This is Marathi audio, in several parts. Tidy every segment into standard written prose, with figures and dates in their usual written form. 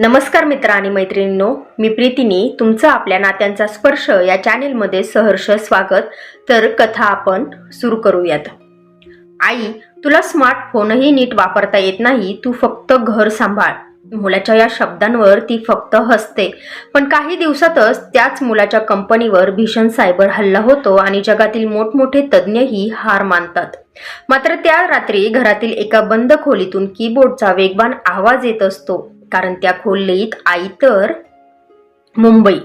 नमस्कार मित्र आणि मैत्रिणींनो, मी प्रीतीनी तुमचं आपल्या नात्यांचा स्पर्श या चॅनेलमध्ये सहर्ष स्वागत. तर कथा आपण सुरू करूयात. आई, तुला स्मार्टफोनही नीट वापरता येत नाही, तू फक्त घर सांभाळ. मुलाच्या या शब्दांवर ती फक्त हसते. पण काही दिवसातच त्याच मुलाच्या कंपनीवर भीषण सायबर हल्ला होतो आणि जगातील मोठमोठे तज्ज्ञही हार मानतात. मात्र त्या रात्री घरातील एका बंद खोलीतून कीबोर्डचा वेगवान आवाज येत असतो. कारण त्या खोलीत आई तर मुंबई,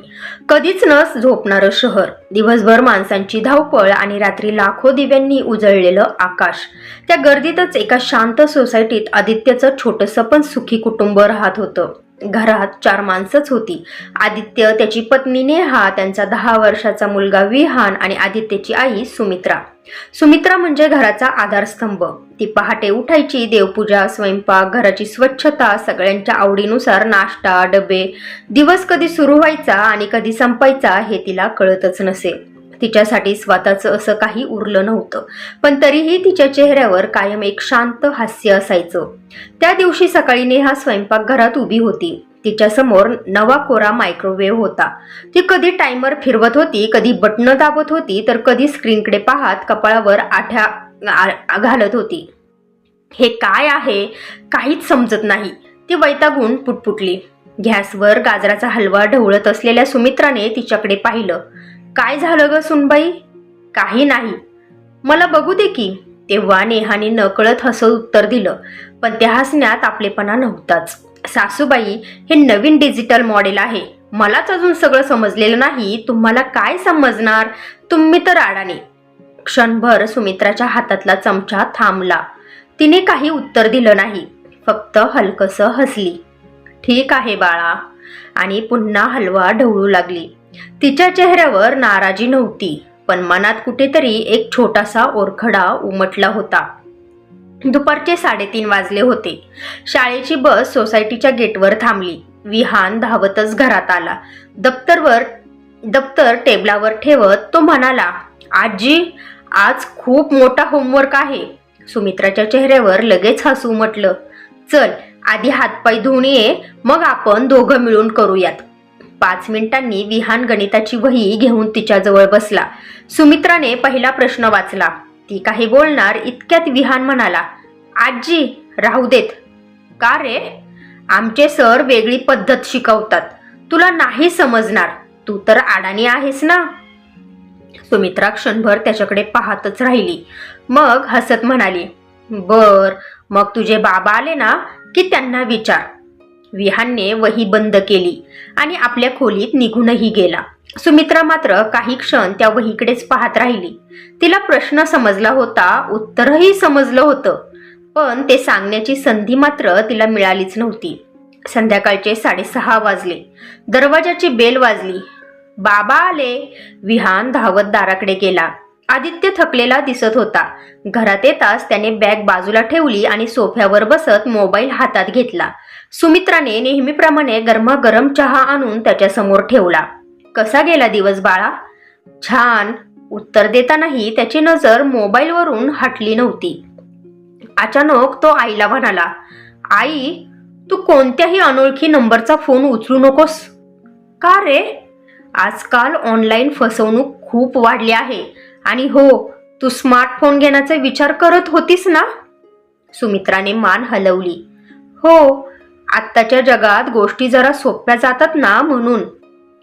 कधीच न झोपणारं शहर, दिवसभर माणसांची धावपळ आणि रात्री लाखो दिव्यांनी उजळलेलं आकाश. त्या गर्दीतच एका शांत सोसायटीत आदित्यचं छोटंसं पण सुखी कुटुंब राहत होतं. घरात 4 माणसंच होती. आदित्य, त्याची पत्नी नेहा, त्यांचा 10 वर्षाचा मुलगा विहान आणि आदित्यची आई सुमित्रा. सुमित्रा म्हणजे घराचा आधारस्तंभ. ती पहाटे उठायची, देवपूजा, स्वयंपाक, घराची स्वच्छता, सगळ्यांच्या आवडीनुसार नाश्ता, डबे. दिवस कधी सुरू व्हायचा आणि कधी संपायचा हे तिला कळतच नसे. तिच्यासाठी स्वतःचं असं काही उरलं नव्हतं, पण तरीही तिच्या चेहऱ्यावर कायम एक शांत हास्य असायचं. त्या दिवशी सकाळी नेहा स्वयंपाकघरात उभी होती. तिच्या समोर नवा कोरा मायक्रोवेव्ह होता. ती कधी टायमर फिरवत होती, कधी बटणं दाबत होती, तर कधी स्क्रीनकडे पाहत कपाळावर आठ्या घालत होती. हे काय आहे, काहीच समजत नाही, ती वैतागून पुटपुटली. गॅसवर गाजराचा हलवा ढवळत असलेल्या सुमित्राने तिच्याकडे पाहिलं. काय झालं ग सुनबाई? काही नाही, मला बघू दे की. तेव्हा नेहाने नकळत हसत उत्तर दिलं, पण त्या हसण्यात आपलेपणा नव्हताच. सासूबाई, हे नवीन डिजिटल मॉडेल आहे, मलाच अजून सगळं समजलेलं नाही, तुम्हाला काय समजणार, तुम्ही तर अडाणी. क्षणभर सुमित्राच्या हातातला चमचा थांबला. तिने काही उत्तर दिलं नाही, फक्त हलकसं हसली. ठीक आहे बाळा, आणि पुन्हा हलवा ढवळू लागली. तिच्या चेहऱ्यावर नाराजी नव्हती, पण मनात कुठेतरी एक छोटासा ओरखडा उमटला होता. दुपारचे 3:30 वाजले होते. शाळेची बस सोसायटीच्या गेटवर थांबली. विहान धावतच घरात आला. दप्तर टेबलावर ठेवत तो म्हणाला, आजी, आज खूप मोठा होमवर्क आहे. सुमित्राच्या चेहऱ्यावर लगेच हसू उमटलं. चल, आधी हातपाय धुवून ये, मग आपण दोघं मिळून करूयात. 5 मिनिटांनी विहान गणिताची वही घेऊन तिच्याजवळ बसला. सुमित्राने पहिला प्रश्न वाचला. ती काही बोलणार इतक्यात विहान म्हणाला, आजी, राहू देत. का रे? आमचे सर वेगळी पद्धत शिकवतात, तुला नाही समजणार, तू तर अडाणी आहेस ना. सुमित्रा क्षणभर त्याच्याकडे पाहतच राहिली. मग हसत म्हणाली, बर, मग तुझे बाबा आले ना की त्यांना विचार. विहानने वही बंद केली आणि आपल्या खोलीत निघूनही गेला. सुमित्रा मात्र काही क्षण त्या वहीकडेच पाहत राहिली. तिला प्रश्न समजला होता, उत्तरही समजलं होतं, पण ते सांगण्याची संधी मात्र तिला मिळालीच नव्हती. संध्याकाळचे 6:30 वाजले. दरवाजाची बेल वाजली. बाबा आले. विहान धावत दाराकडे गेला. आदित्य थकलेला दिसत होता. घरात येताच त्याने बॅग बाजूला ठेवली आणि सोफ्यावर बसत मोबाईल हातात घेतला. सुमित्राने नेहमीप्रमाणे गरमागरम चहा आणून त्याच्या समोर ठेवला. कसा गेला दिवस बाळा? छान. उत्तर देतानाही त्याची नजर मोबाईलवरून हटली नव्हती. अचानक तो आईला म्हणाला, आई, तू कोणत्याही अनोळखी नंबरचा फोन उचलू नकोस. का रे? आजकाल ऑनलाईन फसवणूक खूप वाढली आहे. आणि हो, तू स्मार्टफोन घेण्याचा विचार करत होतीस ना? सुमित्राने मान हलवली. हो, आत्ताच्या जगात गोष्टी जरा सोप्या जातात ना, म्हणून.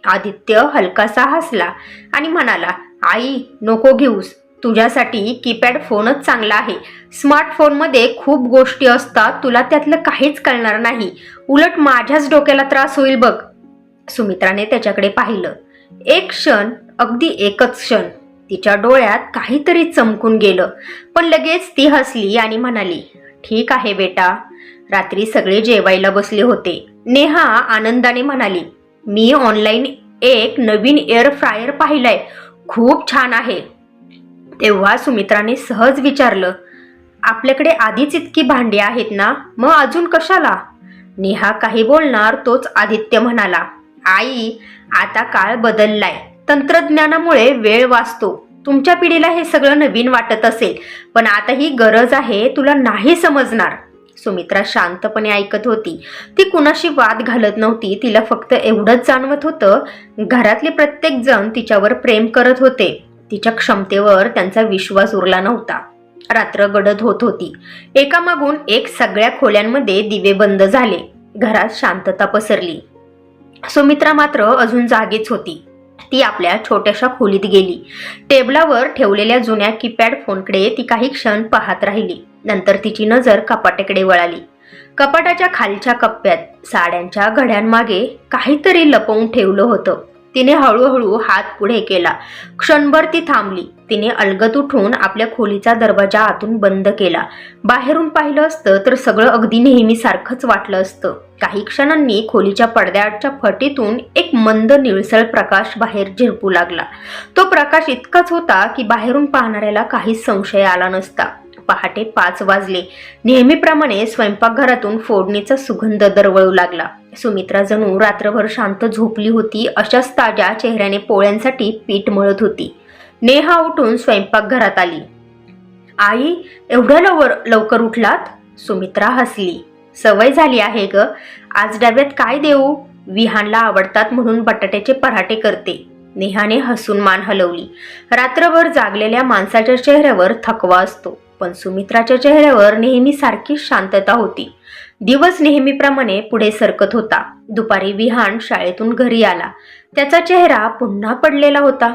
आदित्य हलकासा हसला आणि म्हणाला, आई, नको घेऊस, तुझ्यासाठी कीपॅड फोनच चांगला आहे. स्मार्टफोनमध्ये खूप गोष्टी असतात, तुला त्यातलं काहीच कळणार नाही, उलट माझ्याच डोक्याला त्रास होईल बघ. सुमित्राने त्याच्याकडे पाहिलं. एक क्षण, अगदी एकच क्षण, तिच्या डोळ्यात काहीतरी चमकून गेलं, पण लगेच ती हसली आणि म्हणाली, ठीक आहे बेटा. रात्री सगळे जेवायला बसले होते. नेहा आनंदाने म्हणाली, मी ऑनलाईन एक नवीन एअर फ्रायर पाहिलाय, खूप छान आहे. तेव्हा सुमित्राने सहज विचारलं, आपल्याकडे आधीच इतकी भांडी आहेत ना, मग अजून कशाला? नेहा काही बोलणार तोच आदित्य म्हणाला, आई, आता काळ बदललाय, तंत्रज्ञानामुळे वेळ वाचतो. तुमच्या पिढीला हे सगळं नवीन वाटत असेल, पण आता ही गरज आहे, तुला नाही समजणार. सुमित्रा शांतपणे ऐकत होती. ती कुणाशी वाद घालत नव्हती. तिला फक्त एवढंच जाणवत होतं, घरातले प्रत्येक जण तिच्यावर प्रेम करत होते. तिच्या क्षमतेवर त्यांचा विश्वास उरला नव्हता. रात्र गडद होत होती. एकामागून एक सगळ्या खोल्यांमध्ये दिवे बंद झाले. घरात शांतता पसरली. सुमित्रा मात्र अजून जागीच होती. ती आपल्या छोट्याशा खोलीत गेली. टेबलावर ठेवलेल्या जुन्या कीपॅड फोनकडे ती काही क्षण पाहत राहिली. नंतर तिची नजर कपाटाकडे वळाली. कपाटाच्या खालच्या कप्प्यात साड्यांच्या घड्यांमागे काहीतरी लपवून ठेवलं होतं. तिने हळूहळू हात पुढे केला. क्षणभर ती थांबली. तिने अलगद उठून आपल्या खोलीचा दरवाजा आतून बंद केला. बाहेरून पाहिलं असतं तर सगळं अगदी नेहमीसारखंच वाटलं असतं. काही क्षणांनी खोलीच्या पडद्याच्या फटीतून एक मंद निळसळ प्रकाश बाहेर झिरपू लागला. तो प्रकाश इतकाच होता की बाहेरून पाहणाऱ्याला काहीच संशय आला नसता. पहाटे 5 वाजले. नेहमीप्रमाणे स्वयंपाकघरातून फोडणीचा सुगंध दरवळू लागला. सुमित्रा जणू रात्रभर शांत झोपली होती अशाच ताज्या चेहऱ्याने पोळ्यांसाठी पीठ मळत होती. नेहा उठून स्वयंपाकघरात आली. आई, एवढ्या लवकर उठलात? सुमित्रा हसली. सवय झाली आहे ग. आज डब्यात काय देऊ? विहानला आवडतात म्हणून बटाट्याचे पराठे करते. नेहाने हसून मान हलवली. रात्रभर जागलेल्या माणसाच्या चेहऱ्यावर थकवा असतो, पण सुमित्राच्या चेहऱ्यावर नेहमी सारखी शांतता होती. दिवस नेहमीप्रमाणे पुढे सरकत होता. दुपारी विहान शाळेतून घरी आला. त्याचा चेहरा पुन्हा पडलेला होता.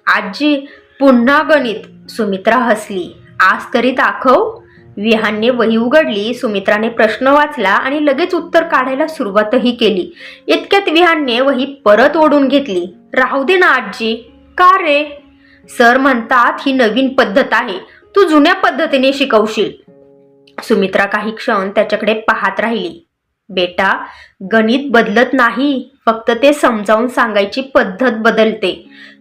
आजी, पुन्हा गणित? सुमित्रा हसली. आज तरी दाखव. विहानने वही उघडली. सुमित्राने प्रश्न वाचला आणि लगेच उत्तर काढायला सुरुवातही केली. इतक्यात विहानने वही परत ओढून घेतली. राहू दे ना आजी. का रे? सर म्हणतात ही नवीन पद्धत आहे, तू जुन्या पद्धतीने शिकवशील. सुमित्रा काही क्षण त्याच्याकडे पाहत राहिली. बेटा, गणित बदलत नाही, फक्त ते समजावून सांगायची पद्धत बदलते.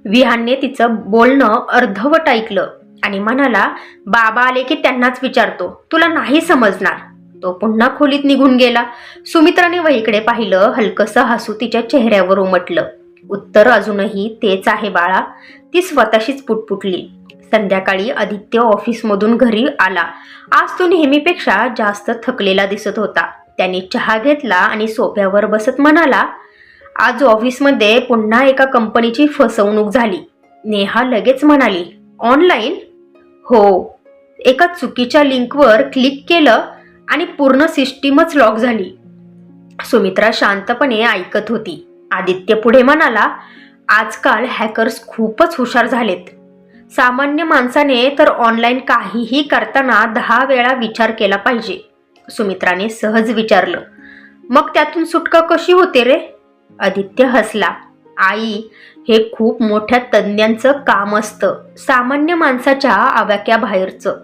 विहानने तिचं बोलणं अर्धवट ऐकलं आणि म्हणाला, बाबा आले की त्यांनाच विचारतो, तुला नाही समजणार. तो पुन्हा खोलीत निघून गेला. सुमित्राने वहीकडे पाहिलं. हलकसं हसू तिच्या चेहऱ्यावर उमटलं. उत्तर अजूनही तेच आहे बाळा. ती स्वतःशीच पुटपुटली. संध्याकाळी आदित्य ऑफिसमधून घरी आला. आज तो नेहमीपेक्षा जास्त थकलेला दिसत होता. त्याने चहा घेतला आणि सोफ्यावर बसत म्हणाला, आज ऑफिसमध्ये पुन्हा एका कंपनीची फसवणूक झाली. नेहा लगेच म्हणाली, ऑनलाईन? हो. एका चुकीच्या लिंकवर क्लिक केलं आणि पूर्ण सिस्टीमच लॉक झाली. सुमित्रा शांतपणे ऐकत होती. आदित्य पुढे म्हणाला, आजकाल हॅकर्स खूपच हुशार झालेत. सामान्य माणसाने तर ऑनलाईन काहीही करताना 10 वेळा विचार केला पाहिजे. सुमित्राने सहज विचारलं, मग त्यातून सुटका कशी होते रे? आदित्य हसला. आई, हे खूप मोठ्या तज्ञांचं काम असतं, सामान्य माणसाच्या आवाक्याबाहेरचं.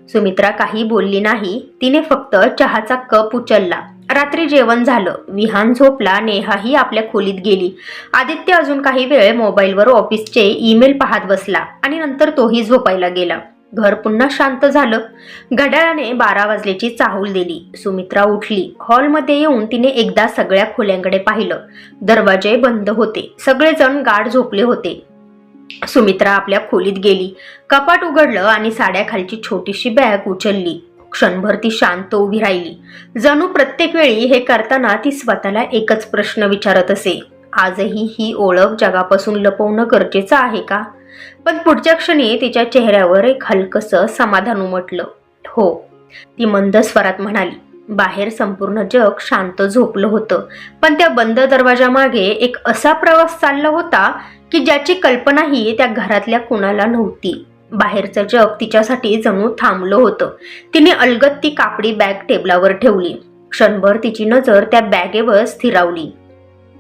सुमित्रा काही बोलली नाही. तिने फक्त चहाचा कप उचलला. रात्री जेवण झालं. विहान झोपला. नेहाही आपल्या खोलीत गेली. आदित्य अजून काही वेळ मोबाईलवर ऑफिसचे ईमेल पाहत बसला आणि नंतर तोही झोपायला गेला. घर पुन्हा शांत झालं. घड्याळाने 12 वाजल्याची चाहूल दिली. सुमित्रा उठली. हॉलमध्ये येऊन तिने एकदा सगळ्या खोल्यांकडे पाहिलं. दरवाजे बंद होते. सगळेजण गाढ झोपले होते. सुमित्रा आपल्या खोलीत गेली. कपाट उघडलं आणि साड्याखालची छोटीशी बॅग उचलली. क्षणभर ती शांत उभी राहिली. जणू प्रत्येक वेळी हे करताना ती स्वतःला एकच प्रश्न विचारत असे, आजही ही ओळख जगापासून लपवणं गरजेचं आहे का? पण पुढच्या क्षणी तिच्या चेहऱ्यावर एक हलकसं समाधान उमटलं. हो, ती मंद स्वरात म्हणाली. बाहेर संपूर्ण जग शांत झोपलं होतं, पण त्या बंद दरवाजामागे एक असा प्रवास चालला होता की ज्याची कल्पनाही त्या घरातल्या कुणाला नव्हती. बाहेरचं जग तिच्यासाठी जणू थांबलं होतं. तिने अलगद ती कापडी बॅग टेबलावर ठेवली. क्षणभर तिची नजर त्या बॅगेवर स्थिरावली.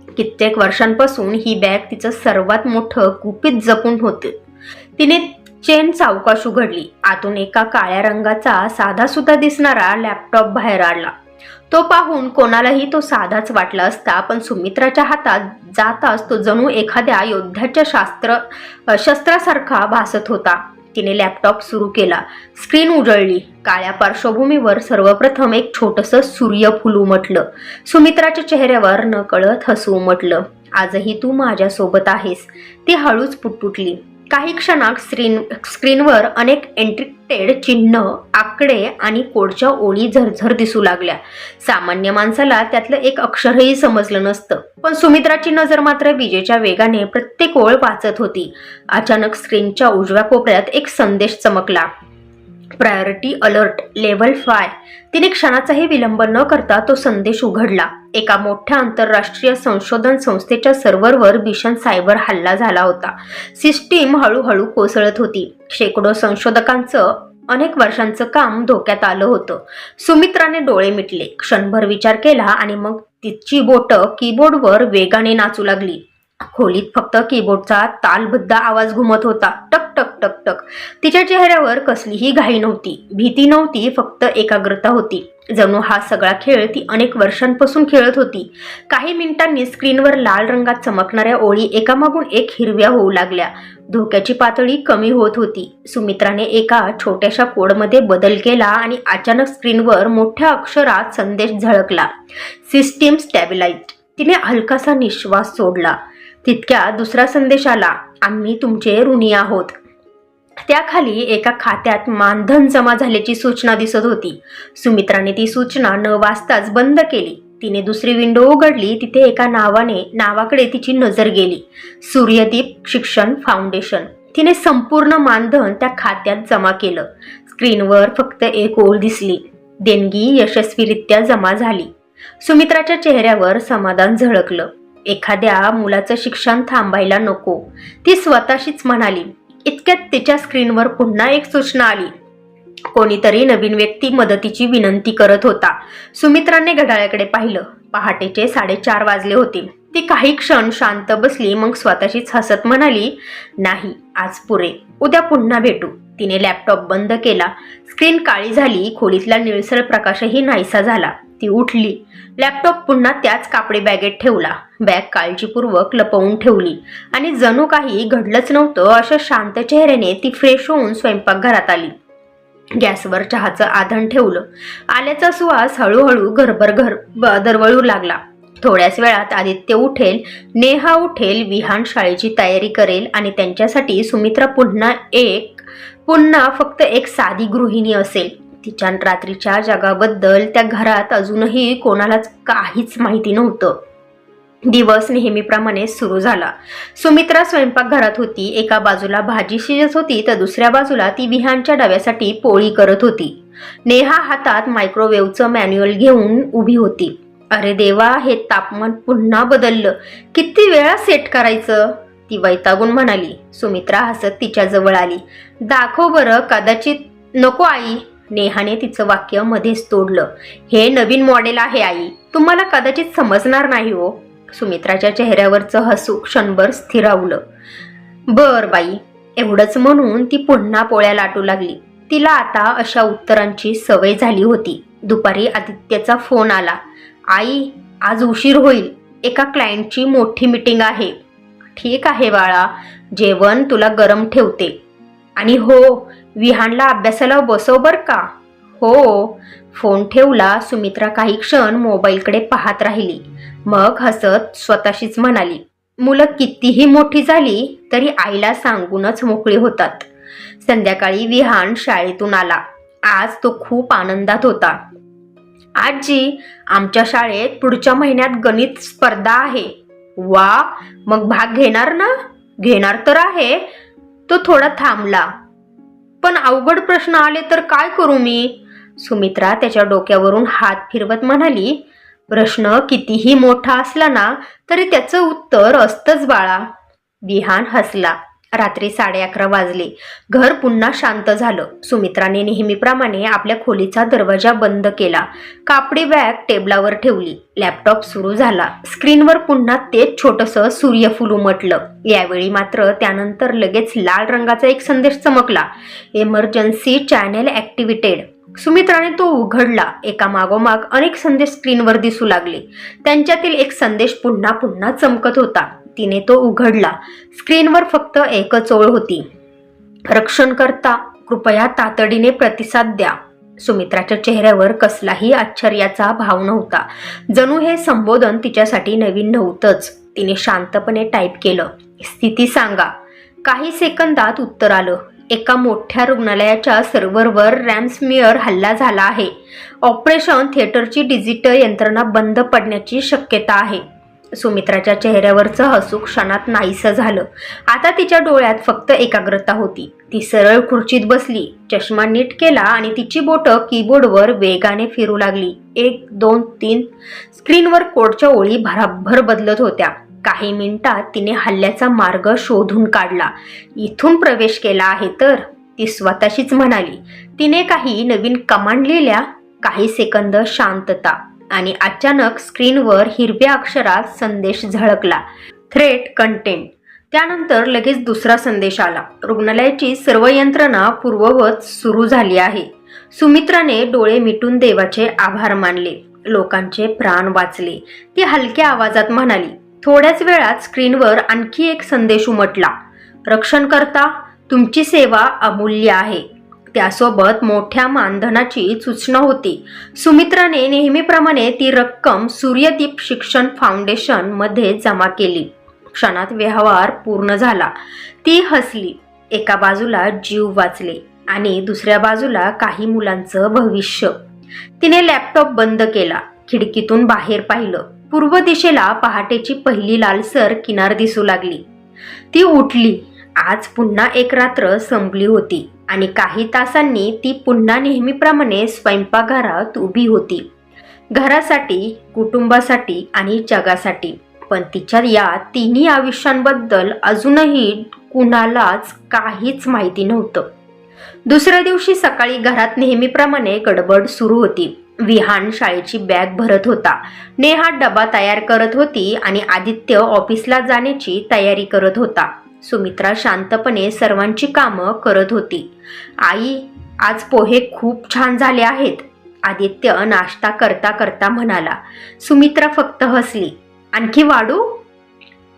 कित्येक वर्षांपासून ही बॅग तिचं सर्वात मोठं गुपित जपून होते. तिने चेन सावकाश उघडली. आतून एका काळ्या रंगाचा साधा सुद्धा दिसणारा लॅपटॉप बाहेर आला. तो पाहून कोणालाही तो साधाच वाटला असता, पण सुमित्राच्या हातात जाताच तो जणू एखाद्या योद्ध्याच्या शस्त्रासारखा भासत होता. तिने लॅपटॉप सुरू केला. स्क्रीन उजळली. काळ्या पार्श्वभूमीवर सर्वप्रथम एक छोटंसं सूर्यफूल उमटलं. सुमित्राच्या चेहऱ्यावर नकळत हसू उमटलं. आजही तू माझ्यासोबत आहेस, ती हळूच पुटपुटली. काही क्षणात स्क्रीनवर अनेक एन्क्रिप्टेड चिन्ह, आकडे आणि कोडच्या ओळी झरझर दिसू लागल्या. सामान्य माणसाला त्यातलं एक अक्षरही समजलं नसतं, पण सुमित्राची नजर मात्र विजेच्या वेगाने प्रत्येक ओळ वाचत होती. अचानक स्क्रीनच्या उजव्या कोपऱ्यात एक संदेश चमकला. Priority alert level 5. तिने क्षणाचाही विलंब न करता तो संदेश उघडला. एका मोठ्या आंतरराष्ट्रीय संशोधन संस्थेच्या सर्व्हरवर भीषण सायबर हल्ला झाला होता. सिस्टीम हळूहळू कोसळत होती. शेकडो संशोधकांचं अनेक वर्षांचं काम धोक्यात आलं होतं. सुमित्राने डोळे मिटले, क्षणभर विचार केला आणि मग तिची बोटं कीबोर्डवर वेगाने नाचू लागली. खोलीत फक्त कीबोर्डचा तालबद्ध आवाज घुमत होता. टक टक टक टक. तिच्या चेहऱ्यावर कसलीही घाई नव्हती, भीती नव्हती, फक्त एकाग्रता होती. जणू हा सगळा खेळ ती अनेक वर्षांपासून खेळत होती. काही मिनिटांनी स्क्रीनवर लाल रंगात चमकणाऱ्या ओळी एकामागून एक हिरव्या होऊ लागल्या. धोक्याची पातळी कमी होत होती. सुमित्राने एका छोट्याशा कोडमध्ये बदल केला आणि अचानक स्क्रीनवर मोठ्या अक्षरात संदेश झळकला. सिस्टीम स्टॅबिलाइज्ड. तिने हलकासा निश्वास सोडला. तितक्या दुसरा संदेश आला. आम्ही तुमचे ऋणी आहोत. त्याखाली एका खात्यात मानधन जमा झाल्याची सूचना दिसत होती. सुमित्राने ती सूचना न वाचताच बंद केली. तिने दुसरी विंडो उघडली. तिथे एका नावाकडे तिची नजर गेली. सूर्यदीप शिक्षण फाउंडेशन. तिने संपूर्ण मानधन त्या खात्यात जमा केलं. स्क्रीनवर फक्त एक ओळ दिसली. देणगी यशस्वीरित्या जमा झाली. सुमित्राच्या चेहऱ्यावर समाधान झळकलं. एखाद्या मुलाचं शिक्षण थांबायला नको, ती स्वतःशीच म्हणाली. इतक्यात तिच्या स्क्रीनवर पुन्हा एक सूचना आली. कोणीतरी नवीन व्यक्ती मदतीची विनंती करत होता. सुमित्राने घड्याळाकडे पाहिलं. पहाटेचे 4:30 वाजले होते. ती काही क्षण शांत बसली, मग स्वतःशीच हसत म्हणाली, नाही, आज पुरे, उद्या पुन्हा भेटू. तिने लॅपटॉप बंद केला. स्क्रीन काळी झाली. खोलीतला निळसळ प्रकाशही नाहीसा झाला. ती उठली. लॅपटॉप पुन्हा त्याच कापडी बॅगेत ठेवला. बॅग काळजीपूर्वक लपवून ठेवली आणि जणू काही घडलंच नव्हतं अशा शांत चेहऱ्याने ती फ्रेश होऊन स्वयंपाकघरात आली. गॅसवर चहाचं आधण ठेवलं. आल्याचा सुवास हळूहळू घरभर दरवळू लागला. थोड्याच वेळात आदित्य उठेल, नेहा उठेल, विहान शाळेची तयारी करेल आणि त्यांच्यासाठी सुमित्रा पुन्हा फक्त एक साधी गृहिणी असेल. तिच्या रात्रीच्या जगाबद्दल त्या घरात अजूनही कोणालाच काहीच माहिती नव्हतं. दिवस नेहमीप्रमाणे सुरू झाला. सुमित्रा स्वयंपाकघरात होती. एका बाजूला भाजी शिजत होती तर दुसऱ्या बाजूला ती विहानच्या डब्यासाठी पोळी करत होती. नेहा हातात मायक्रोवेव्हचं मॅन्युअल घेऊन उभी होती. अरे देवा, हे तापमान पुन्हा बदललं. किती वेळा सेट करायचं, ती वैतागून म्हणाली. सुमित्रा हसत तिच्या जवळ आली. दाखव बरं. कदाचित. नको आई, नेहाने तिचं वाक्य मध्येच तोडलं. हे नवीन मॉडेल आहे आई, तुम्हाला कदाचित समजणार नाही हो. सुमित्राच्या चेहऱ्यावरचं हसू क्षणभर स्थिरावलं. बर बाई, एवढंच म्हणून ती पुन्हा पोळ्या लाटू लागली. तिला आता अशा उत्तरांची सवय झाली होती. दुपारी आदित्यचा फोन आला. आई, आज उशीर होईल, एका क्लायंटची मोठी मीटिंग आहे. ठीक आहे बाळा, जेवण तुला गरम ठेवते. आणि हो, विहानला अभ्यासाला बसव बर का. हो. फोन ठेवला. सुमित्रा काही क्षण मोबाईलकडे पाहत राहिली. मग हसत स्वतःशीच म्हणाली, मुलं कितीही मोठी झाली तरी आईला सांगूनच मोकळी होतात. संध्याकाळी विहान शाळेतून आला. आज तो खूप आनंदात होता. आजी, आमच्या शाळेत पुढच्या महिन्यात गणित स्पर्धा आहे. वा, मग भाग घेणार ना? घेणार तर आहे. तो थोडा थांबला. पण अवघड प्रश्न आले तर काय करू मी? सुमित्रा त्याच्या डोक्यावरून हात फिरवत म्हणाली, प्रश्न कितीही मोठा असला ना तरी त्याचं उत्तर असतंच बाळा. विहान हसला. रात्री 11:30 वाजले. घर पुन्हा शांत झालं. सुमित्राने नेहमीप्रमाणे आपल्या खोलीचा दरवाजा बंद केला. कापडी बॅग टेबलावर ठेवली. लॅपटॉप सुरू झाला. स्क्रीनवर पुन्हा तेच छोटंसं सूर्यफूल उमटलं. यावेळी मात्र त्यानंतर लगेच लाल रंगाचा एक संदेश चमकला. Emergency channel ॲक्टिव्हेटेड. सुमित्राने तो उघडला. एका मागोमाग अनेक संदेश स्क्रीनवर दिसू लागले. त्यांच्यातील एक संदेश पुन्हा पुन्हा चमकत होता. तिने तो उघडला. स्क्रीनवर फक्त एकच ओळ होती. रक्षणकर्ता, कृपया तातडीने प्रतिसाद द्या. सुमित्राच्या चेहऱ्यावर कसलाही आश्चर्याचा भाव नव्हता. जणू हे संबोधन तिच्यासाठी नवीन नव्हतंच. तिने शांतपणे टाईप केलं, स्थिती सांगा. काही सेकंदात उत्तर आलं. एका मोठ्या रुग्णालयाच्या सर्व्हरवर रॅन्समवेअर हल्ला झाला आहे. ऑपरेशन थिएटरची डिजिटल यंत्रणा बंद पडण्याची शक्यता आहे. सुमित्राच्या चेहऱ्यावरचं हसू क्षणात नाहीसं झालं. आता तिच्या डोळ्यात फक्त एकाग्रता होती. ती सरळ खुर्चीत बसली, चष्मा नीट केला आणि तिची बोटं कीबोर्डवर वेगाने फिरू लागली. 1, 2, 3 स्क्रीनवर कोडच्या ओळी भराभर बदलत होत्या. काही मिनिटात तिने हल्ल्याचा मार्ग शोधून काढला. इथून प्रवेश केला आहे तर, ती स्वतःशीच म्हणाली. तिने काही नवीन कमांड लिहिल्या. काही सेकंद शांतता आणि अचानक स्क्रीनवर हिरव्या अक्षरात संदेश झळकला, थ्रेट कंटेंट. त्यानंतर लगेच दुसरा संदेश आला, रुग्णालयाची सर्व यंत्रणा पूर्ववत सुरू झाली आहे. सुमित्राने डोळे मिटून देवाचे आभार मानले. लोकांचे प्राण वाचले, ती हलक्या आवाजात म्हणाली. थोड्याच वेळात स्क्रीनवर आणखी एक संदेश उमटला, रक्षणकर्ता, तुमची सेवा अमूल्य आहे. त्यासोबत मोठ्या मानधनाची सूचना होती. सुमित्राने नेहमीप्रमाणे ती रक्कम सूर्यदीप शिक्षण फाउंडेशन मध्ये जमा केली. क्षणात व्यवहार पूर्ण झाला. ती हसली. एका बाजूला जीव वाचले आणि दुसऱ्या बाजूला काही मुलांचं भविष्य. तिने लॅपटॉप बंद केला. खिडकीतून बाहेर पाहिलं. पूर्व दिशेला पहाटेची पहिली लालसर किनार दिसू लागली. ती उठली. आज पुन्हा एक रात्र संपली होती आणि काही तासांनी ती पुन्हा नेहमीप्रमाणे स्वयंपाकघरात उभी होती. घरासाठी, कुटुंबासाठी आणि जगासाठी. पण तिच्या या तिन्ही आयुष्यांबद्दल अजूनही कुणालाच काहीच माहिती नव्हतं. दुसऱ्या दिवशी सकाळी घरात नेहमीप्रमाणे गडबड सुरू होती. विहान शाळेची बॅग भरत होता. नेहा डबा तयार करत होती आणि आदित्य ऑफिसला जाण्याची तयारी करत होता. सुमित्रा शांतपणे सर्वांची कामं करत होती. आई, आज पोहे खूप छान झाले आहेत, आदित्य नाश्ता करता करता म्हणाला. सुमित्रा फक्त हसली. आणखी वाढू?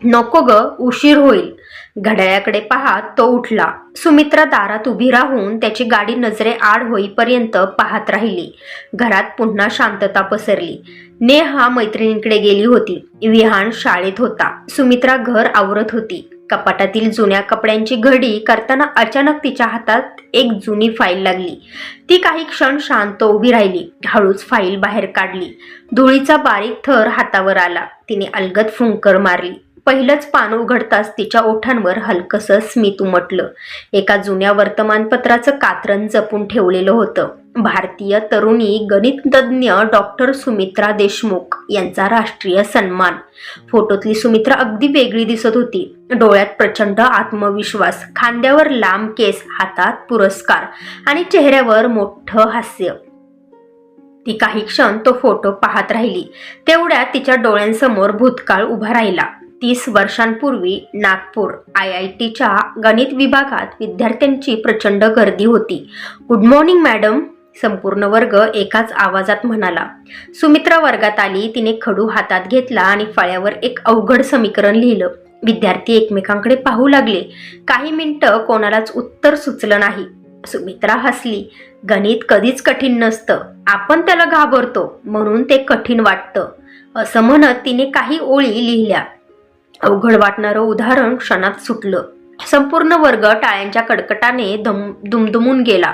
नको ग, उशीर होईल. घड्याळाकडे पाहत तो उठला. सुमित्रा दारात उभी राहून त्याची गाडी नजरे आड होईपर्यंत पाहत राहिली. घरात पुन्हा शांतता पसरली. नेहा मैत्रिणींकडे गेली होती. विहान शाळेत होता. सुमित्रा घर आवरत होती. कपाटातील जुन्या कपड्यांची घडी करताना अचानक तिच्या हातात एक जुनी फाईल लागली. ती काही क्षण शांत उभी राहिली. हळूच फाईल बाहेर काढली. धुळीचा बारीक थर हातावर आला. तिने अलगद फुंकर मारली. पहिलंच पान उघडताच तिच्या ओठांवर हलकसं स्मित उमटलं. एका जुन्या वर्तमानपत्राचं कात्रण जपून ठेवलेलं होतं. भारतीय तरुणी गणिततज्ञ डॉक्टर सुमित्रा देशमुख यांचा राष्ट्रीय सन्मान. फोटोतली सुमित्रा अगदी वेगळी दिसत होती. डोळ्यात प्रचंड आत्मविश्वास, खांद्यावर लांब केस, हातात पुरस्कार आणि चेहऱ्यावर मोठं हास्य. ती काही क्षण तो फोटो पाहत राहिली. तेवढ्यात तिच्या डोळ्यांसमोर भूतकाळ उभा राहिला. 30 वर्षांपूर्वी नागपूर IITच्या गणित विभागात विद्यार्थ्यांची प्रचंड गर्दी होती. गुड मॉर्निंग मॅडम, संपूर्ण वर्ग एकाच आवाजात म्हणाला. सुमित्रा वर्गात आली. तिने खडू हातात घेतला आणि फळ्यावर एक अवघड समीकरण लिहिलं. विद्यार्थी एकमेकांकडे पाहू लागले. काही मिनिटं कोणालाच उत्तर सुचलं नाही. सुमित्रा हसली. गणित कधीच कठीण नसतं, आपण त्याला घाबरतो म्हणून ते कठीण वाटतं, असं म्हणत तिने काही ओळी लिहिल्या. अवघड वाटणारं उदाहरण क्षणात सुटलं. संपूर्ण वर्ग टाळ्यांच्या कडकटाने दुमदुमून गेला.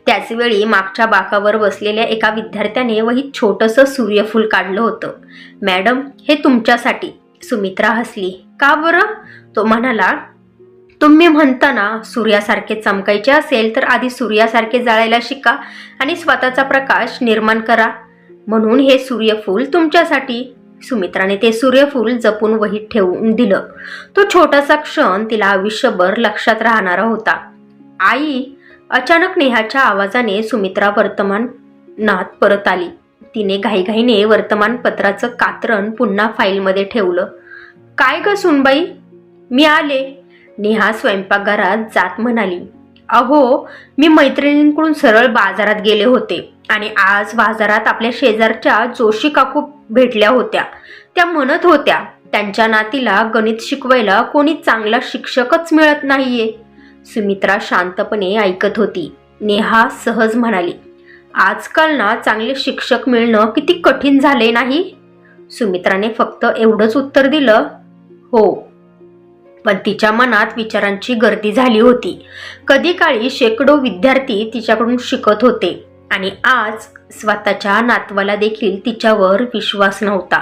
त्याचवेळी मागच्या बाकावर बसलेल्या एका विद्यार्थ्याने वहीत छोटंसं सूर्यफूल काढलं होतं. मॅडम, हे तुमच्यासाठी. सुमित्रा हसली. का बरं? तो म्हणाला, तुम्ही म्हणता ना, सूर्यासारखे चमकायचे असेल तर आधी सूर्यासारखे जाळायला शिका आणि स्वतःचा प्रकाश निर्माण करा. म्हणून हे सूर्यफूल तुमच्यासाठी. सुमित्राने ते सूर्यफूल जपून वहीत ठेवून दिलं. तो छोटासा क्षण तिला आयुष्यभर लक्षात राहणारा होता. आई, अचानक नेहाच्या आवाजाने सुमित्रा वर्तमानात परत आली. तिने घाईघाईने वर्तमानपत्राचं कात्रण पुन्हा फाईलमध्ये ठेवलं. काय ग सुनबाई? मी आले, नेहा स्वयंपाकघरात जात म्हणाली. अहो, मी मैत्रिणींकडून सरळ बाजारात गेले होते आणि आज बाजारात आपल्या शेजारच्या जोशी काकू भेटल्या होत्या. त्या म्हणत होत्या त्यांच्या नातीला गणित शिकवायला कोणी चांगला शिक्षकच मिळत नाहीये. सुमित्रा शांतपणे ऐकत होती. नेहा सहज म्हणाली, आजकाल ना चांगले शिक्षक मिळणं किती कठीण झाले नाही? सुमित्राने फक्त एवढंच उत्तर दिलं, हो. पण तिच्या मनात विचारांची गर्दी झाली होती. कधी काळी शेकडो विद्यार्थी तिच्याकडून शिकत होते आणि आज स्वतःच्या नातवाला देखील तिच्यावर विश्वास नव्हता.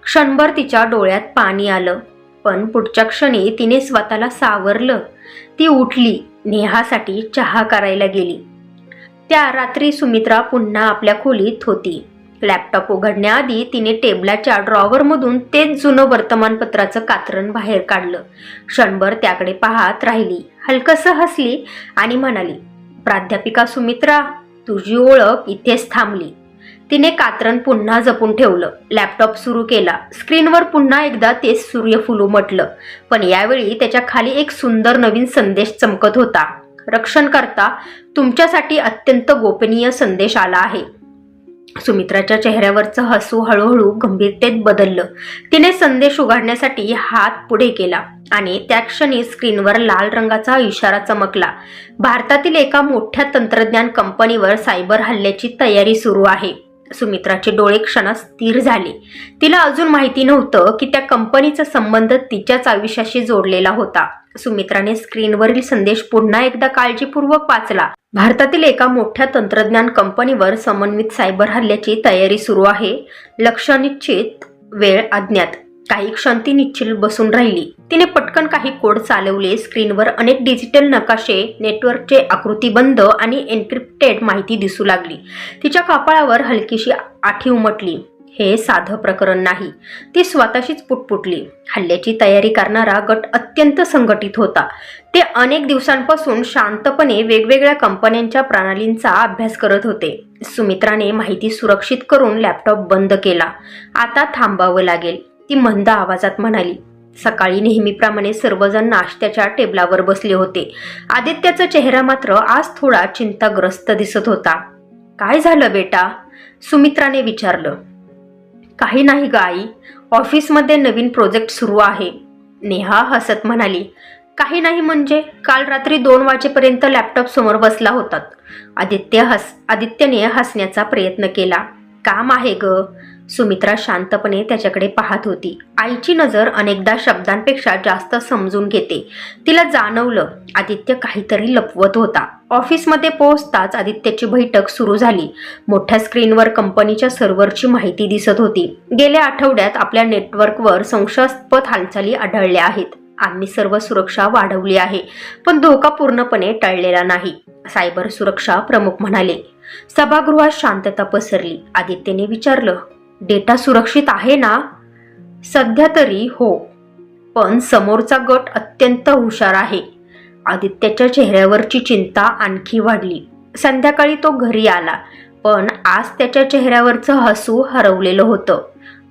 क्षणभर तिच्या डोळ्यात पाणी आलं, पण पुढच्या क्षणी तिने स्वतःला सावरलं. ती उठली, नेहासाठी चहा करायला गेली. त्या रात्री सुमित्रा पुन्हा आपल्या खोलीत होती. लॅपटॉप उघडण्याआधी तिने टेबलाच्या ड्रॉवरमधून तेच जुनं वर्तमानपत्राचं कात्रण बाहेर काढलं. क्षणभर त्याकडे पाहत राहिली, हलकसं हसली आणि म्हणाली, प्राध्यापिका सुमित्रा, तुझी ओळख इथेच थांबली. तिने कात्रण पुन्हा जपून ठेवलं. लॅपटॉप सुरू केला. स्क्रीनवर पुन्हा एकदा तेच सूर्यफूल उमटलं, पण यावेळी त्याच्या खाली एक सुंदर नवीन संदेश चमकत होता. रक्षणकर्ता, तुमच्यासाठी अत्यंत गोपनीय संदेश आला आहे. सुमित्राच्या चेहऱ्यावरचं हसू हळूहळू गंभीरतेत बदललं. तिने संदेश उघडण्यासाठी हात पुढे केला आणि त्या क्षणी स्क्रीनवर लाल रंगाचा इशारा चमकला. भारतातील एका मोठ्या तंत्रज्ञान कंपनीवर सायबर हल्ल्याची तयारी सुरू आहे. सुमित्राचे डोळे क्षणात स्थिर झाले. तिला अजून माहिती नव्हतं की त्या कंपनीचा संबंध तिच्याच आयुष्याशी जोडलेला होता. सुमित्राने स्क्रीनवरील संदेश पुन्हा एकदा काळजीपूर्वक वाचला. भारतातील एका मोठ्या तंत्रज्ञान कंपनीवर समन्वित सायबर हल्ल्याची तयारी सुरू आहे. लक्ष निश्चित, वेळ अज्ञात. काही क्षण ती निश्चिल बसून राहिली. तिने पटकन काही कोड चालवले. स्क्रीनवर अनेक डिजिटल नकाशे, नेटवर्कचे आकृतीबंध आणि एन्क्रिप्टेड माहिती दिसू लागली. तिच्या कपाळावर हलकीशी आठी उमटली. हे साधं प्रकरण नाही. ती स्वतःशीच पुटपुटली. हल्ल्याची तयारी करणारा गट अत्यंत संघटित होता. ते अनेक दिवसांपासून शांतपणे वेगवेगळ्या कंपन्यांच्या प्रणालींचा अभ्यास करत होते. सुमित्राने माहिती सुरक्षित करून लॅपटॉप बंद केला. आता थांबावं लागेल, ती मंद आवाजात म्हणाली. सकाळी नेहमीप्रमाणे सर्वजण नाश्त्याच्या टेबलावर बसले होते. आदित्याचा चेहरा मात्र आज थोडा चिंताग्रस्त दिसत होता. काय झालं बेटा? सुमित्राने विचारलं. काही नाही ग आई, ऑफिसमध्ये नवीन प्रोजेक्ट सुरू आहे. नेहा हसत म्हणाली. काही नाही म्हणजे? काल रात्री 2 वाजेपर्यंत लॅपटॉप समोर बसला होतात. आदित्यने हसण्याचा प्रयत्न केला. काम आहे ग. सुमित्रा शांतपणे त्याच्याकडे पाहत होती. आईची नजर अनेकदा शब्दांपेक्षा जास्त समजून घेते. तिला जाणवलं आदित्य काहीतरी लपवत होता. ऑफिसमध्ये पोहोचताच आदित्यची बैठक सुरू झाली. मोठ्या स्क्रीनवर कंपनीच्या सर्व्हरची माहिती दिसत होती. गेल्या आठवड्यात आपल्या नेटवर्कवर संशयास्पद हालचाली आढळल्या आहेत. आम्ही सर्व सुरक्षा वाढवली आहे, पण धोका पूर्णपणे टळलेला नाही, सायबर सुरक्षा प्रमुख म्हणाले. सभागृहात शांतता पसरली. आदित्यने विचारलं, डेटा सुरक्षित आहे ना? सध्या तरी हो, पण समोरचा गट अत्यंत हुशार आहे. आदित्यच्या चेहऱ्यावरची चिंता आणखी वाढली. संध्याकाळी तो घरी आला, पण आज त्याच्या चेहऱ्यावरचं हसू हरवलेलं होतं.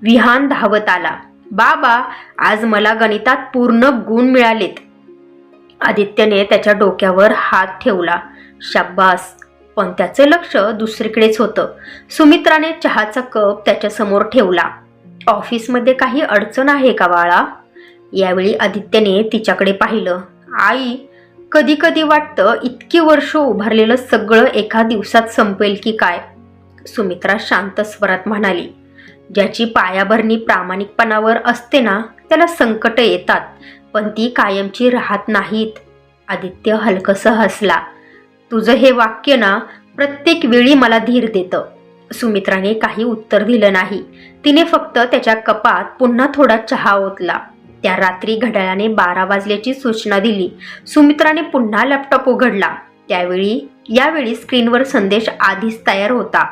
विहान धावत आला. बाबा, आज मला गणितात पूर्ण गुण मिळालेत. आदित्यने त्याच्या डोक्यावर हात ठेवला. शाब्बास. पण त्याचं लक्ष दुसरीकडेच होतं. सुमित्राने चहाचा कप त्याच्यासमोर ठेवला. ऑफिसमध्ये काही अडचण आहे का बाळा? यावेळी आदित्यने तिच्याकडे पाहिलं. आई, कधी कधी वाटतं इतकी वर्ष उभारलेलं सगळं एका दिवसात संपेल की काय. सुमित्रा शांत स्वरात म्हणाली. ज्याची पायाभरणी प्रामाणिकपणावर असते ना, त्याला संकट येतात, पण ती कायमची राहत नाहीत. आदित्य हलकसं हसला. तुझं हे वाक्य ना प्रत्येक वेळी मला धीर देतं. सुमित्राने काही उत्तर दिलं नाही. तिने फक्त त्याच्या कपात पुन्हा थोडा चहा ओतला. त्या रात्री घड्याळाने 12 वाजल्याची सूचना दिली. सुमित्राने पुन्हा लॅपटॉप उघडला. यावेळी स्क्रीनवर संदेश आधीच तयार होता.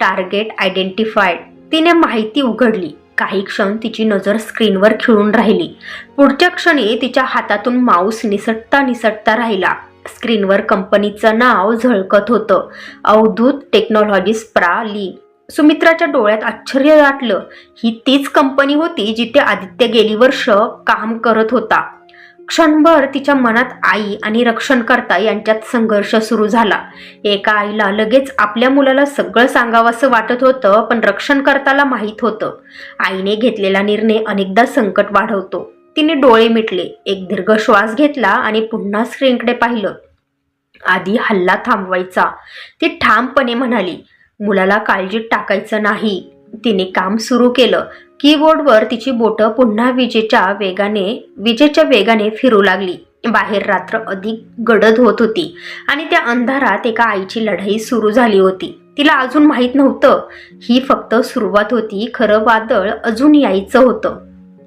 Target identified. तिने माहिती उघडली. काही क्षण तिची नजर स्क्रीनवर खिळून राहिली. पुढच्या क्षणी तिच्या हातातून माऊस निसटता राहिला. स्क्रीनवर कंपनीचं नाव झळकत होतं. अवधूत टेक्नॉलॉजीज प्रा. ली. सुमित्राच्या डोळ्यात आश्चर्य दाटलं. ही तीच कंपनी होती जिथे आदित्य गेली वर्ष काम करत होता. क्षणभर तिच्या मनात आई आणि रक्षणकर्ता यांच्यात संघर्ष सुरू झाला. एका आईला लगेच आपल्या मुलाला सगळं सांगावंसं वाटत होतं, पण रक्षणकर्ताला माहीत होतं आईने घेतलेला निर्णय अनेकदा संकट वाढवतो. तिने डोळे मिटले, एक दीर्घ श्वास घेतला आणि पुन्हा स्क्रीनकडे पाहिलं. आधी हल्ला थांबवायचा, ती ठामपणे म्हणाली. मुलाला काळजीत टाकायचं नाही. तिने काम सुरू केलं, कीबोर्डवर तिची बोटं पुन्हा विजेच्या वेगाने फिरू लागली. बाहेर रात्र अधिक गडद होत होती आणि त्या अंधारात एका आईची लढाई सुरू झाली होती. तिला अजून माहीत नव्हतं, ही फक्त सुरुवात होती. खरं वादळ अजून यायचं होतं.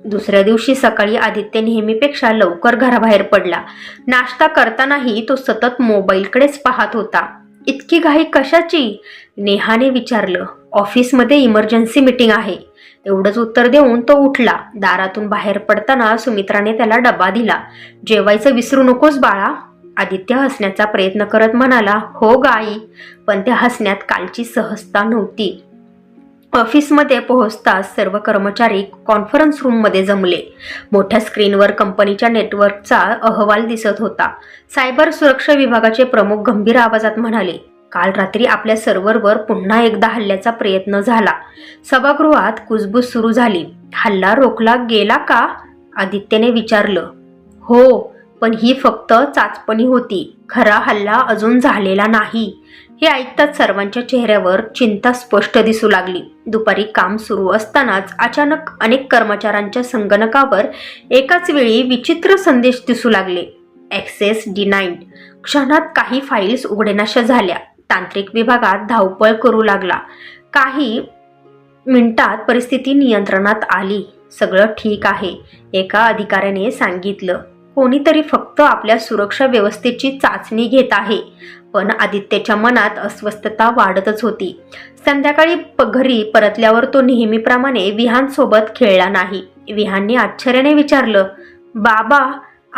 दुसऱ्या दिवशी सकाळी आदित्य नेहमीपेक्षा लवकर घराबाहेर पडला. नाश्ता करतानाही तो सतत मोबाईलकडेच पाहत होता. इतकी घाई कशाची? नेहाने विचारलं. ऑफिसमध्ये इमर्जन्सी मीटिंग आहे, एवढंच उत्तर देऊन तो उठला. दारातून बाहेर पडताना सुमित्राने त्याला डबा दिला. जेवायचं विसरू नकोस बाळा. आदित्य हसण्याचा प्रयत्न करत म्हणाला, हो ग आई. पण त्या हसण्यात कालची सहजता नव्हती. ऑफिसमध्ये पोहोचताच सर्व कर्मचारी कॉन्फरन्स रूममध्ये जमले. मोठ्या स्क्रीनवर कंपनीच्या नेटवर्कचा अहवाल दिसत होता. सायबर सुरक्षा विभागाचे प्रमुख गंभीर आवाजात म्हणाले, काल रात्री आपल्या सर्व्हरवर पुन्हा एकदा हल्ल्याचा प्रयत्न झाला. सभागृहात कुजबूज सुरू झाली. हल्ला रोखला गेला का? आदित्यने विचारलं. हो, पण ही फक्त चाचपणी होती. खरा हल्ला अजून झालेला नाही. हे ऐकताच सर्वांच्या चेहऱ्यावर चिंता स्पष्ट दिसू लागली. दुपारी काम सुरू असतानाच अचानक अनेक कर्मचाऱ्यांच्या संगणकावर एकाच वेळी विचित्र संदेश दिसू लागले. Access denied. क्षणात काही फाईल्स उघडेनाशा झाल्या. तांत्रिक विभागात धावपळ करू लागला. काही मिनिटात परिस्थिती नियंत्रणात आली. सगळं ठीक आहे, एका अधिकाऱ्याने सांगितलं. कोणीतरी फक्त आपल्या सुरक्षा व्यवस्थेची चाचणी घेत आहे. पण आदित्यच्या मनात अस्वस्थता वाढतच होती. संध्याकाळी घरी परतल्यावर तो नेहमीप्रमाणे विहानसोबत खेळला नाही. विहानने आश्चर्याने विचारलं, बाबा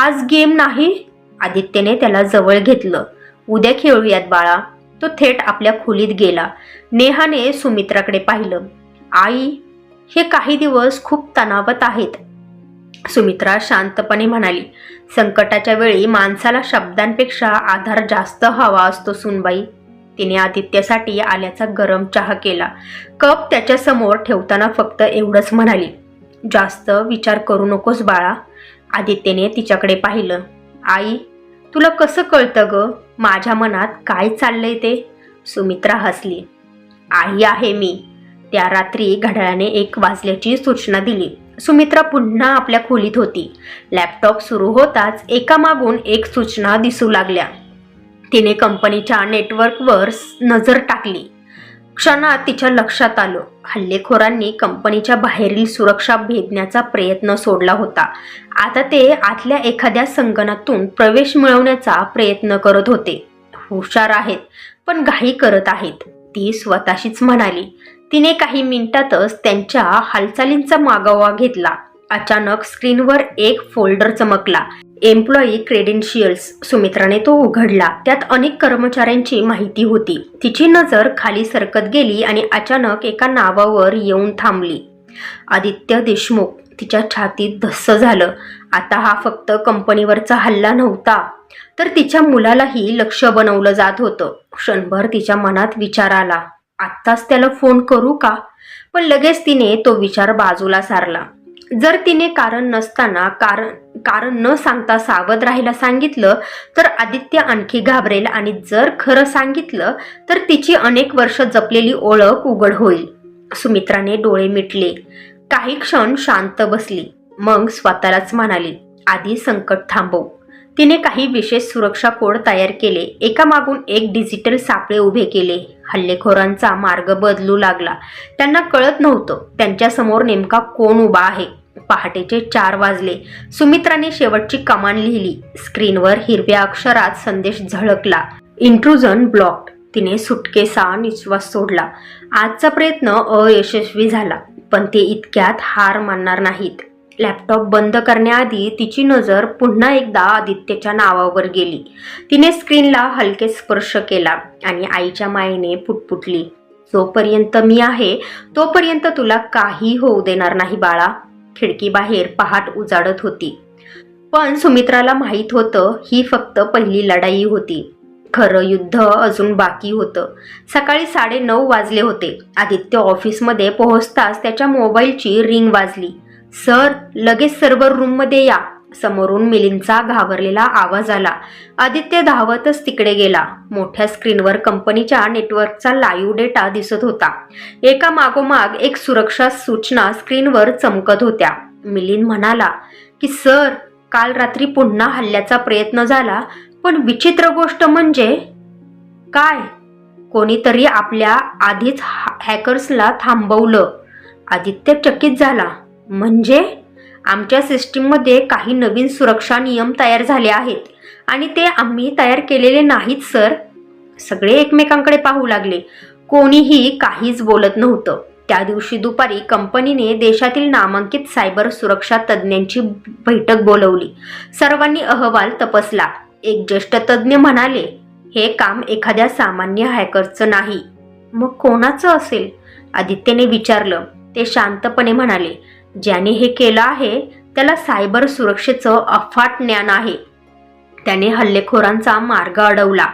आज गेम नाही? आदित्यने त्याला जवळ घेतलं. उद्या खेळूयात बाळा. तो थेट आपल्या खोलीत गेला. नेहाने सुमित्राकडे पाहिलं. आई, हे काही दिवस खूप तणावात आहेत. सुमित्रा शांतपणे म्हणाली, संकटाच्या वेळी माणसाला शब्दांपेक्षा आधार जास्त हवा असतो सुनबाई. तिने आदित्यसाठी आल्याचा गरम चहा केला. कप त्याच्यासमोर ठेवताना फक्त एवढंच म्हणाली, जास्त विचार करू नकोस बाळा. आदित्यने तिच्याकडे पाहिलं. आई, तुला कसं कळतं ग माझ्या मनात काय चाललंय ते? सुमित्रा हसली. आई आहे मी. त्या रात्री घड्याळाने 1 वाजल्याची सूचना दिली. सुमित्रा पुन्हा आपल्या खोलीत होती. लॅपटॉप सुरू होताच एकामागून एक सूचना दिसू लागल्या. तिने कंपनीच्या नेटवर्कवर नजर टाकली. क्षणात तिच्या लक्षात आलं, हल्लेखोरांनी कंपनीच्या बाहेरील सुरक्षा भेदण्याचा प्रयत्न सोडला होता. आता ते आतल्या एखाद्या संगणकातून प्रवेश मिळवण्याचा प्रयत्न करत होते. हुशार आहेत, पण घाई करत आहेत, ती स्वतःशीच म्हणाली. तिने काही मिनिटातच त्यांच्या हालचालींचा मागोवा घेतला. अचानक स्क्रीनवर एक फोल्डर चमकला. Employee credentials. सुमित्राने तो उघडला. त्यात अनेक कर्मचाऱ्यांची माहिती होती. तिची नजर खाली सरकत गेली आणि अचानक एका नावावर येऊन थांबली. आदित्य देशमुख. तिच्या छातीत धस्स झालं. आता हा फक्त कंपनीवरचा हल्ला नव्हता, तर तिच्या मुलालाही लक्ष्य बनवलं जात होतं. क्षणभर तिच्या मनात विचार आला, आत्ताच त्याला फोन करू का? पण लगेच तिने तो विचार बाजूला सारला. जर तिने कारण न सांगता सावध राहायला सांगितलं तर आदित्य आणखी घाबरेल आणि जर खरं सांगितलं तर तिची अनेक वर्ष जपलेली ओळख उघड होईल. सुमित्राने डोळे मिटले. काही क्षण शांत बसली. मग स्वतःलाच म्हणाली, आधी संकट थांबव. तिने काही विशेष सुरक्षा कोड तयार केले. एकामागून एक डिजिटल सापळे उभे केले. हल्लेखोरांचा मार्ग बदलू लागला. त्यांना कळत नव्हतं त्यांच्यासमोर नेमका कोण उभा आहे. पहाटेचे 4 वाजले. सुमित्राने शेवटची कमांड लिहिली. स्क्रीनवर हिरव्या अक्षरात संदेश झळकला, इंट्रुजन ब्लॉक्ड. तिने सुटकेचा निश्वास सोडला. आजचा प्रयत्न अयशस्वी झाला, पण ते इतक्यात हार मानणार नाहीत. लॅपटॉप बंद करण्याआधी तिची नजर पुन्हा एकदा आदित्यच्या नावावर गेली. तिने स्क्रीनला हलके स्पर्श केला आणि आईच्या मायेने पुटपुटली, जोपर्यंत मी आहे तोपर्यंत तुला काही होऊ देणार नाही बाळा. खिडकी बाहेर पहाट उजाडत होती. पण सुमित्राला माहीत होतं, ही फक्त पहिली लढाई होती. खरं युद्ध अजून बाकी होतं. सकाळी 9:30 वाजले होते. आदित्य ऑफिसमध्ये पोहोचताच त्याच्या मोबाईलची रिंग वाजली. सर, लगेच सर्व्हर रूममध्ये या. समोरून मिलिंदचा घाबरलेला आवाज आला. आदित्य धावतच तिकडे गेला. मोठ्या स्क्रीनवर कंपनीच्या नेटवर्कचा लाईव्ह डेटा दिसत होता. एका मागोमाग एक सुरक्षा सूचना स्क्रीनवर चमकत होत्या. मिलिंद म्हणाला की सर, काल रात्री पुन्हा हल्ल्याचा प्रयत्न झाला, पण विचित्र गोष्ट म्हणजे काय, कोणीतरी आपल्या आधीच हॅकर्सला थांबवलं. आदित्य चकित झाला. म्हणजे आमच्या सिस्टीममध्ये काही नवीन सुरक्षा नियम तयार झाले आहेत आणि ते आम्ही तयार केलेले नाहीत सर. सगळे एकमेकांकडे पाहू लागले. कोणीही काहीच बोलत नव्हतं. त्या दिवशी दुपारी कंपनीने देशातील नामांकित सायबर सुरक्षा तज्ज्ञांची बैठक बोलवली. सर्वांनी अहवाल तपासला. एक ज्येष्ठ तज्ज्ञ म्हणाले, हे काम एखाद्या सामान्य हॅकरचं नाही. मग कोणाचं असेल? आदित्यने विचारलं. ते शांतपणे म्हणाले, ज्याने हे केलं आहे त्याला सायबर सुरक्षेचं अफाट ज्ञान आहे. त्याने हल्लेखोरांचा मार्ग अडवला,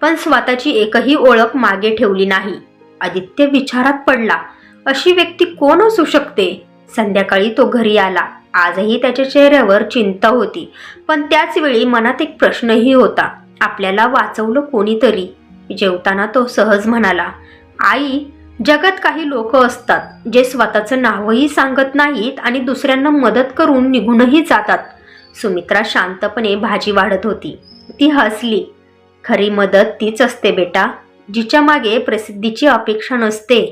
पण स्वतःची एकही ओळख मागे ठेवली नाही. आदित्य विचारात पडला. अशी व्यक्ती कोण असू शकते? संध्याकाळी तो घरी आला. आजही त्याच्या चेहऱ्यावर चिंता होती, पण त्याच वेळी मनात एक प्रश्नही होता. आपल्याला वाचवलं कोणीतरी. जेवताना तो सहज म्हणाला, आई, जगात काही लोक असतात जे स्वतःचं नावही सांगत नाहीत आणि दुसऱ्यांना मदत करून निघूनही जातात. सुमित्रा शांतपणे भाजी वाढत होती. ती हसली. खरी मदत तीच असते बेटा, जिच्या मागे प्रसिद्धीची अपेक्षा नसते.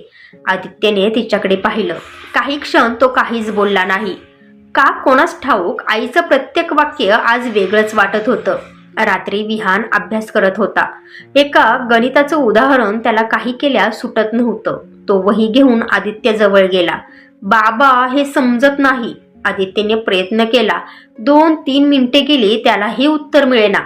आदित्यने तिच्याकडे पाहिलं. काही क्षण तो काहीच बोलला नाही. का कोणास ठाऊक आईचं प्रत्येक वाक्य आज वेगळंच वाटत होतं. रात्री विहान अभ्यास करत होता. एका गणिताचं उदाहरण त्याला काही केल्या सुटत नव्हतं. तो वही घेऊन आदित्य जवळ गेला. बाबा, हे समजत नाही. आदित्यने प्रयत्न केला. 2-3 मिनिटे गेली, त्यालाही उत्तर मिळेना.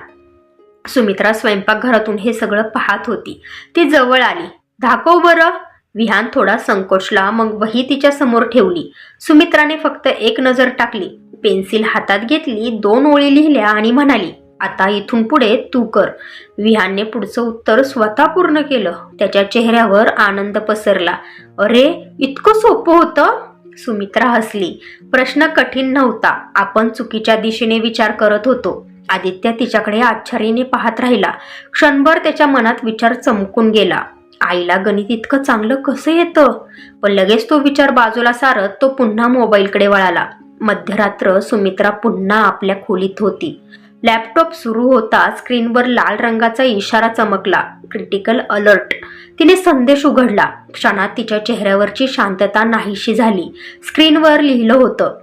सुमित्रा स्वयंपाकघरातून हे सगळं पाहत होती. ती जवळ आली. दाखव बरं. विहान थोडा संकोचला, मग वही तिच्या समोर ठेवली. सुमित्राने फक्त एक नजर टाकली, पेन्सिल हातात घेतली, 2 ओळी लिहिल्या आणि म्हणाली, आता इथून पुढे तू कर. विहानने पुढचं उत्तर स्वतः पूर्ण केलं. त्याच्या चेहऱ्यावर आनंद पसरला. अरे, इतकं सोपं होतं? सुमित्रा हसली. प्रश्न कठीण नव्हता. आपण चुकीच्या दिशेने विचार करत होतो. आदित्य तिच्याकडे आश्चर्याने पाहत राहिला. क्षणभर त्याच्या मनात विचार चमकून गेला. आईला गणित इतकं चांगलं कसं येतं? पण लगेच तो विचार बाजूला सारत तो पुन्हा मोबाईलकडे वळाला. मध्यरात्र. सुमित्रा पुन्हा आपल्या खोलीत होती. लॅपटॉप सुरू होता. स्क्रीनवर लाल रंगाचा इशारा चमकला. Critical alert. तिने संदेश उघडला. क्षणात तिच्या चेहऱ्यावरची शांतता नाहीशी झाली. स्क्रीनवर लिहिलं होतं,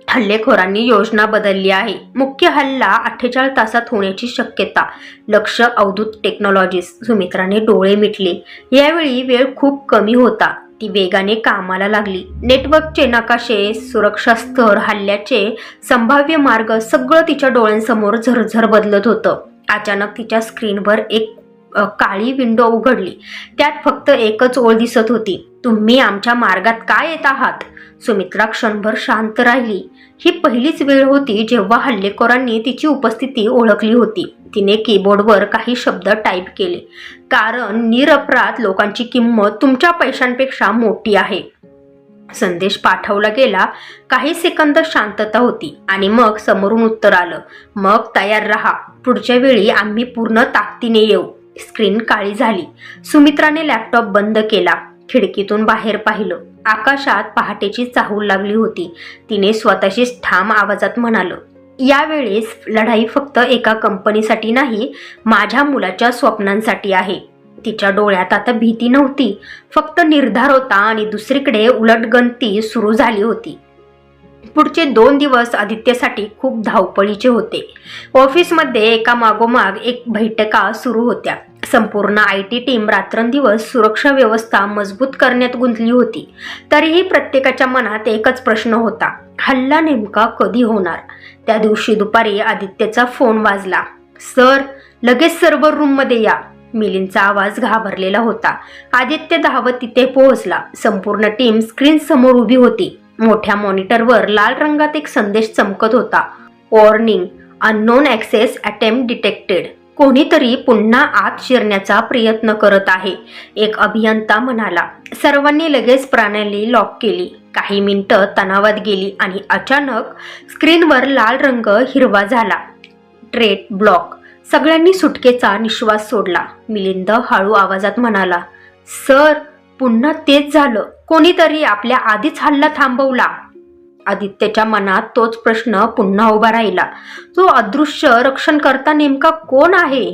हल्लेखोरांनी योजना बदलली आहे. मुख्य हल्ला 48 तासात होण्याची शक्यता. लक्ष अवधूत टेक्नॉलॉजीज. सुमित्राने डोळे मिटले. यावेळी वेळ खूप कमी होता. ती वेगाने कामाला लागली. नेटवर्कचे नकाशे, सुरक्षा स्तर, हल्ल्याचे संभाव्य मार्ग सगळं तिच्या डोळ्यांसमोर झरझर बदलत होतं. अचानक तिच्या स्क्रीनवर एक काळी विंडो उघडली. त्यात फक्त एकच ओळ दिसत होती, तुम्ही आमच्या मार्गात काय येत आहात? सुमित्रा क्षणभर शांत राहिली. ही पहिलीच वेळ होती जेव्हा हल्लेखोरांनी तिची उपस्थिती ओळखली होती. तिने कीबोर्डवर काही शब्द टाईप केले. कारण निरपराध लोकांची किंमत तुमच्या पैशांपेक्षा मोठी आहे. संदेश पाठवला गेला. काही सेकंद शांतता होती आणि मग समोरून उत्तर आलं, मग तयार रहा. पुढच्या वेळी आम्ही पूर्ण ताकदीने येऊ. स्क्रीन काळी झाली. सुमित्राने लॅपटॉप बंद केला. खिडकीतून बाहेर पाहिलं. आकाशात पहाटेची चाहूल लागली होती. तिने स्वतःशीच ठाम आवाजात म्हणालं, यावेळेस लढाई फक्त एका कंपनीसाठी नाही, माझ्या मुलाच्या स्वप्नांसाठी आहे. तिच्या डोळ्यात आता भीती नव्हती, फक्त निर्धार होता. आणि दुसरीकडे उलटगंती सुरू झाली होती. पुढचे 2 दिवस आदित्यसाठी खूप धावपळीचे होते. ऑफिसमध्ये एका मागोमाग एक बैठका सुरू होत्या. संपूर्ण IT टीम रात्रंदिवस सुरक्षा व्यवस्था मजबूत करण्यात गुंतली होती. तरीही प्रत्येकाच्या मनात एकच प्रश्न होता, हल्ला नेमका कधी होणार? त्या दिवशी दुपारी आदित्यचा फोन वाजला. सर, लगेच सर्व्हर रूममध्ये या. मिलिंदचा आवाज घाबरलेला होता. आदित्य धावत तिथे पोहोचला. संपूर्ण टीम स्क्रीन समोर उभी होती. मोठ्या मॉनिटरवर लाल रंगात एक संदेश चमकत होता, warning, unknown access attempt detected. कोणीतरी पुन्हा आत शिरण्याचा प्रयत्न करत आहे, एक अभियंता म्हणाला. सर्वांनी लगेच प्रणाली लॉक केली. काही मिनिटं तणावात गेली आणि अचानक स्क्रीनवर लाल रंग हिरवा झाला. Trait block. सगळ्यांनी सुटकेचा निश्वास सोडला. मिलिंद हळू आवाजात म्हणाला, सर, पुन्हा तेच झालं. कोणीतरी आपल्या आधीच हल्ला थांबवला. आदित्यच्या मनात तोच प्रश्न पुन्हा उभा राहिला. तो अदृश्य रक्षणकर्ता नेमका कोण आहे?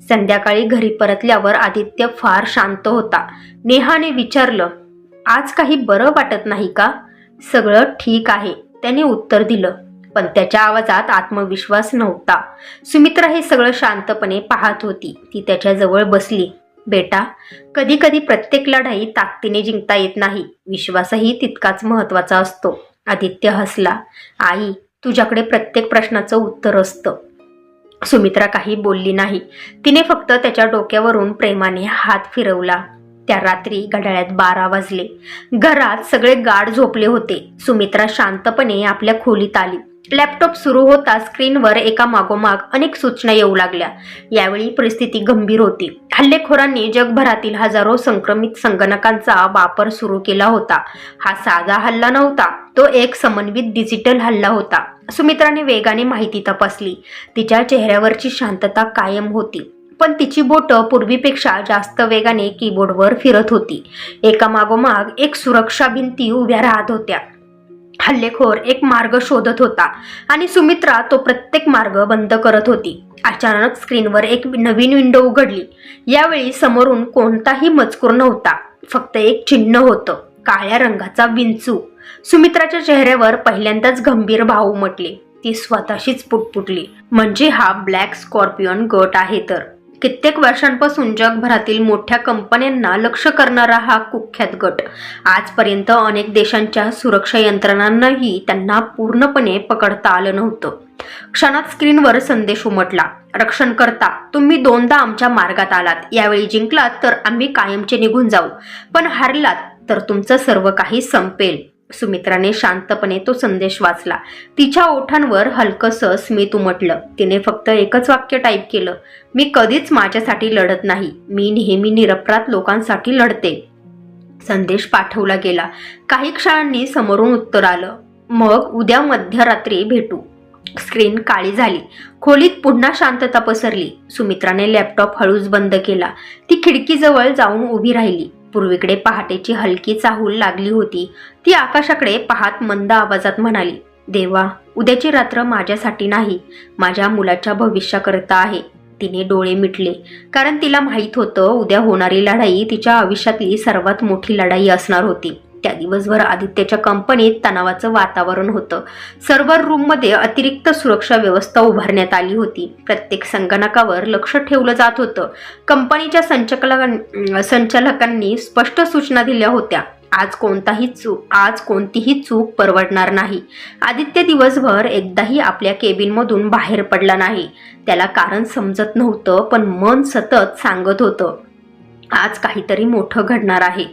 संध्याकाळी घरी परतल्यावर आदित्य फार शांत होता. नेहाने विचारलं, आज काही बरं वाटत नाही का? सगळं ठीक आहे, त्याने उत्तर दिलं. पण त्याच्या आवाजात आत्मविश्वास नव्हता. सुमित्रा हे सगळं शांतपणे पाहत होती. ती त्याच्या जवळ बसली. बेटा, कधी कधी प्रत्येक लढाई ताकदीने जिंकता येत नाही, विश्वासही तितकाच महत्वाचा असतो. आदित्य हसला. आई, तुझ्याकडे प्रत्येक प्रश्नाचं उत्तर असतं. सुमित्रा काही बोलली नाही. तिने फक्त त्याच्या डोक्यावरून प्रेमाने हात फिरवला. त्या रात्री घड्याळात 12 वाजले. घरात सगळे गाढ झोपले होते. सुमित्रा शांतपणे आपल्या खोलीत आली. लॅपटॉप सुरू होता. स्क्रीनवर एका मागोमाग अनेक सूचना येऊ लागल्या. यावेळी परिस्थिती गंभीर होती. हल्लेखोरांनी जगभरातील हजारो संक्रमित संगणकांचा वापर सुरू केला होता. हा साधा हल्ला नव्हता, तो एक समन्वित डिजिटल हल्ला होता. सुमित्राने वेगाने माहिती तपासली. तिच्या चेहऱ्यावरची शांतता कायम होती, पण तिची बोटं पूर्वीपेक्षा जास्त वेगाने कीबोर्डवर फिरत होती. एका मागोमाग एक सुरक्षा भिंती उभ्या राहत होत्या. हल्लेखोर एक मार्ग शोधत होता आणि सुमित्रा तो प्रत्येक मार्ग बंद करत होती. अचानक स्क्रीनवर एक नवीन विंडो उघडली. यावेळी समोरून कोणताही मजकूर नव्हता, फक्त एक चिन्ह होतं, काळ्या रंगाचा विंचू. सुमित्राच्या चेहऱ्यावर पहिल्यांदाच गंभीर भाव उमटले. ती स्वतःशीच पुटपुटली, म्हणजे हा ब्लॅक स्कॉर्पियन गट आहे तर. कित्येक वर्षांपासून जगभरातील मोठ्या कंपन्यांना लक्ष्य करणारा हा कुख्यात गट. आजपर्यंत अनेक देशांच्या सुरक्षा यंत्रणांनाही त्यांना पूर्णपणे पकडता आलं नव्हतं. क्षणात स्क्रीनवर संदेश उमटला. रक्षणकर्ता, तुम्ही 2दा आमच्या मार्गात आलात. यावेळी जिंकलात तर आम्ही कायमचे निघून जाऊ, पण हारलात तर तुमचं सर्व काही संपेल. सुमित्राने शांतपणे तो संदेश वाचला. तिच्या ओठांवर हलकसं स्मित उमटलं. तिने फक्त एकच वाक्य टाईप केलं, मी कधीच माझ्यासाठी लढत नाही, मी नेहमी निरपराध लोकांसाठी लढते. संदेश पाठवला गेला. काही क्षणांनी समोरून उत्तर आलं, मग उद्या मध्यरात्री भेटू. स्क्रीन काळी झाली. खोलीत पुन्हा शांतता पसरली. सुमित्राने लॅपटॉप हळूच बंद केला. ती खिडकीजवळ जाऊन उभी राहिली. पूर्वीकडे पहाटेची हलकी चाहूल लागली होती. ती आकाशाकडे पाहत मंद आवाजात म्हणाली, देवा, उद्याची रात्र माझ्यासाठी नाही, माझ्या मुलाच्या भविष्याकरता आहे. तिने डोळे मिटले, कारण तिला माहीत होतं उद्या होणारी लढाई तिच्या आयुष्यातली सर्वात मोठी लढाई असणार होती. त्या दिवसभर आदित्यच्या कंपनीत तणावाचं वातावरण होतं. सर्व्हर रूममध्ये अतिरिक्त सुरक्षा व्यवस्था उभारण्यात आली होती. प्रत्येक संगणकावर लक्ष ठेवलं जात होतं. कंपनीच्या संचालकांनी स्पष्ट सूचना दिल्या होत्या, आज कोणतीही चूक परवडणार नाही. आदित्य दिवसभर एकदाही आपल्या केबिनमधून बाहेर पडला नाही. त्याला कारण समजत नव्हतं, पण मन सतत सांगत होतं, आज काहीतरी मोठं घडणार आहे.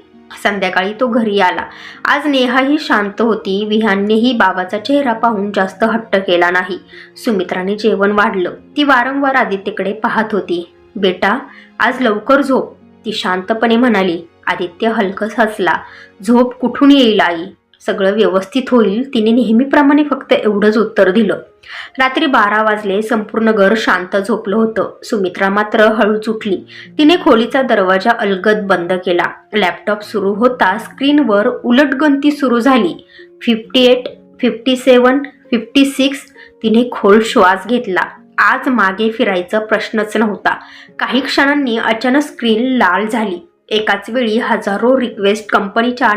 संध्याकाळी तो घरी आला. आज नेहाही शांत होती. विहाननेही बाबाचा चेहरा पाहून जास्त हट्ट केला नाही. सुमित्राने जेवण वाढलं. ती वारंवार आदित्यकडे पाहत होती. बेटा, आज लवकर झोप, ती शांतपणे म्हणाली. आदित्य हलकस हसला. झोप कुठून येईल आई, सगळं व्यवस्थित होईल, तिने नेहमीप्रमाणे फक्त एवढंच उत्तर दिलं. रात्री 12 वाजले. संपूर्ण घर शांत झोपलं होतं. सुमित्रा मात्र हळूच उठली. तिने खोलीचा दरवाजा अलगद बंद केला. लॅपटॉप सुरू होता. स्क्रीनवर उलटगणती सुरू झाली. 58, 57, 56. तिने खोल श्वास घेतला. आज मागे फिरायचा प्रश्नच नव्हता. काही क्षणांनी अचानक स्क्रीन लाल झाली. एकाच वेळी हजारो रिक्वेस्ट कंपनीच्या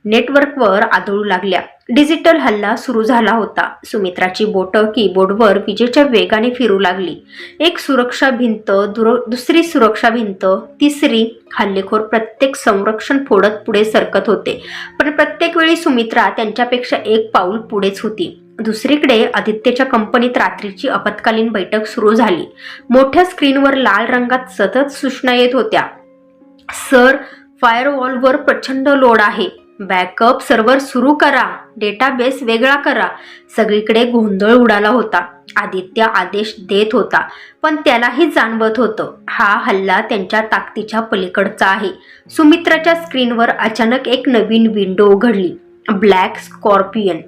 नेटवर्कवर आदळू लागल्या. डिजिटल हल्ला सुरू झाला होता. सुमित्राची बोटं कीबोर्डवर विजेच्या वेगाने फिरू लागली. एक सुरक्षा भिंत, दुसरी सुरक्षा भिंत, तिसरी. हल्लेखोर प्रत्येक संरक्षण फोडत पुढे सरकत होते, पण प्रत्येक वेळी सुमित्रा त्यांच्यापेक्षा एक पाऊल पुढेच होती. दुसरीकडे आदित्यच्या कंपनीत रात्रीची आपत्कालीन बैठक सुरू झाली. मोठ्या स्क्रीनवर लाल रंगात सतत सूचना येत होत्या. सर, फायरवॉलवर प्रचंड लोड आहे, बॅकअप सर्व्हर सुरू करा, डेटाबेस वेगळा करा. सगळीकडे गोंधळ उडाला होता. आदित्य आदेश देत होता, पण त्यालाही जाणवत होतं हा हल्ला त्यांच्या ताकदीच्या पलीकडचा आहे. सुमित्राच्या स्क्रीनवर अचानक एक नवीन विंडो उघडली. Black scorpion.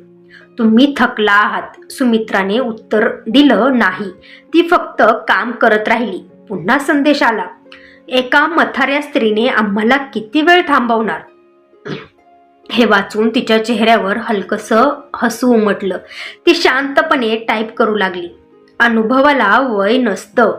तुम्ही थकला आहात. सुमित्राने उत्तर दिलं नाही. ती फक्त काम करत राहिली. पुन्हा संदेश आला. एका म्हाताऱ्या स्त्रीने आम्हाला किती वेळ थांबवणार. हे वाचून तिच्या चेहऱ्यावर हलकसं हसू उमटलं. ती शांतपणे टाईप करू लागली. अनुभवाला वय नसतं.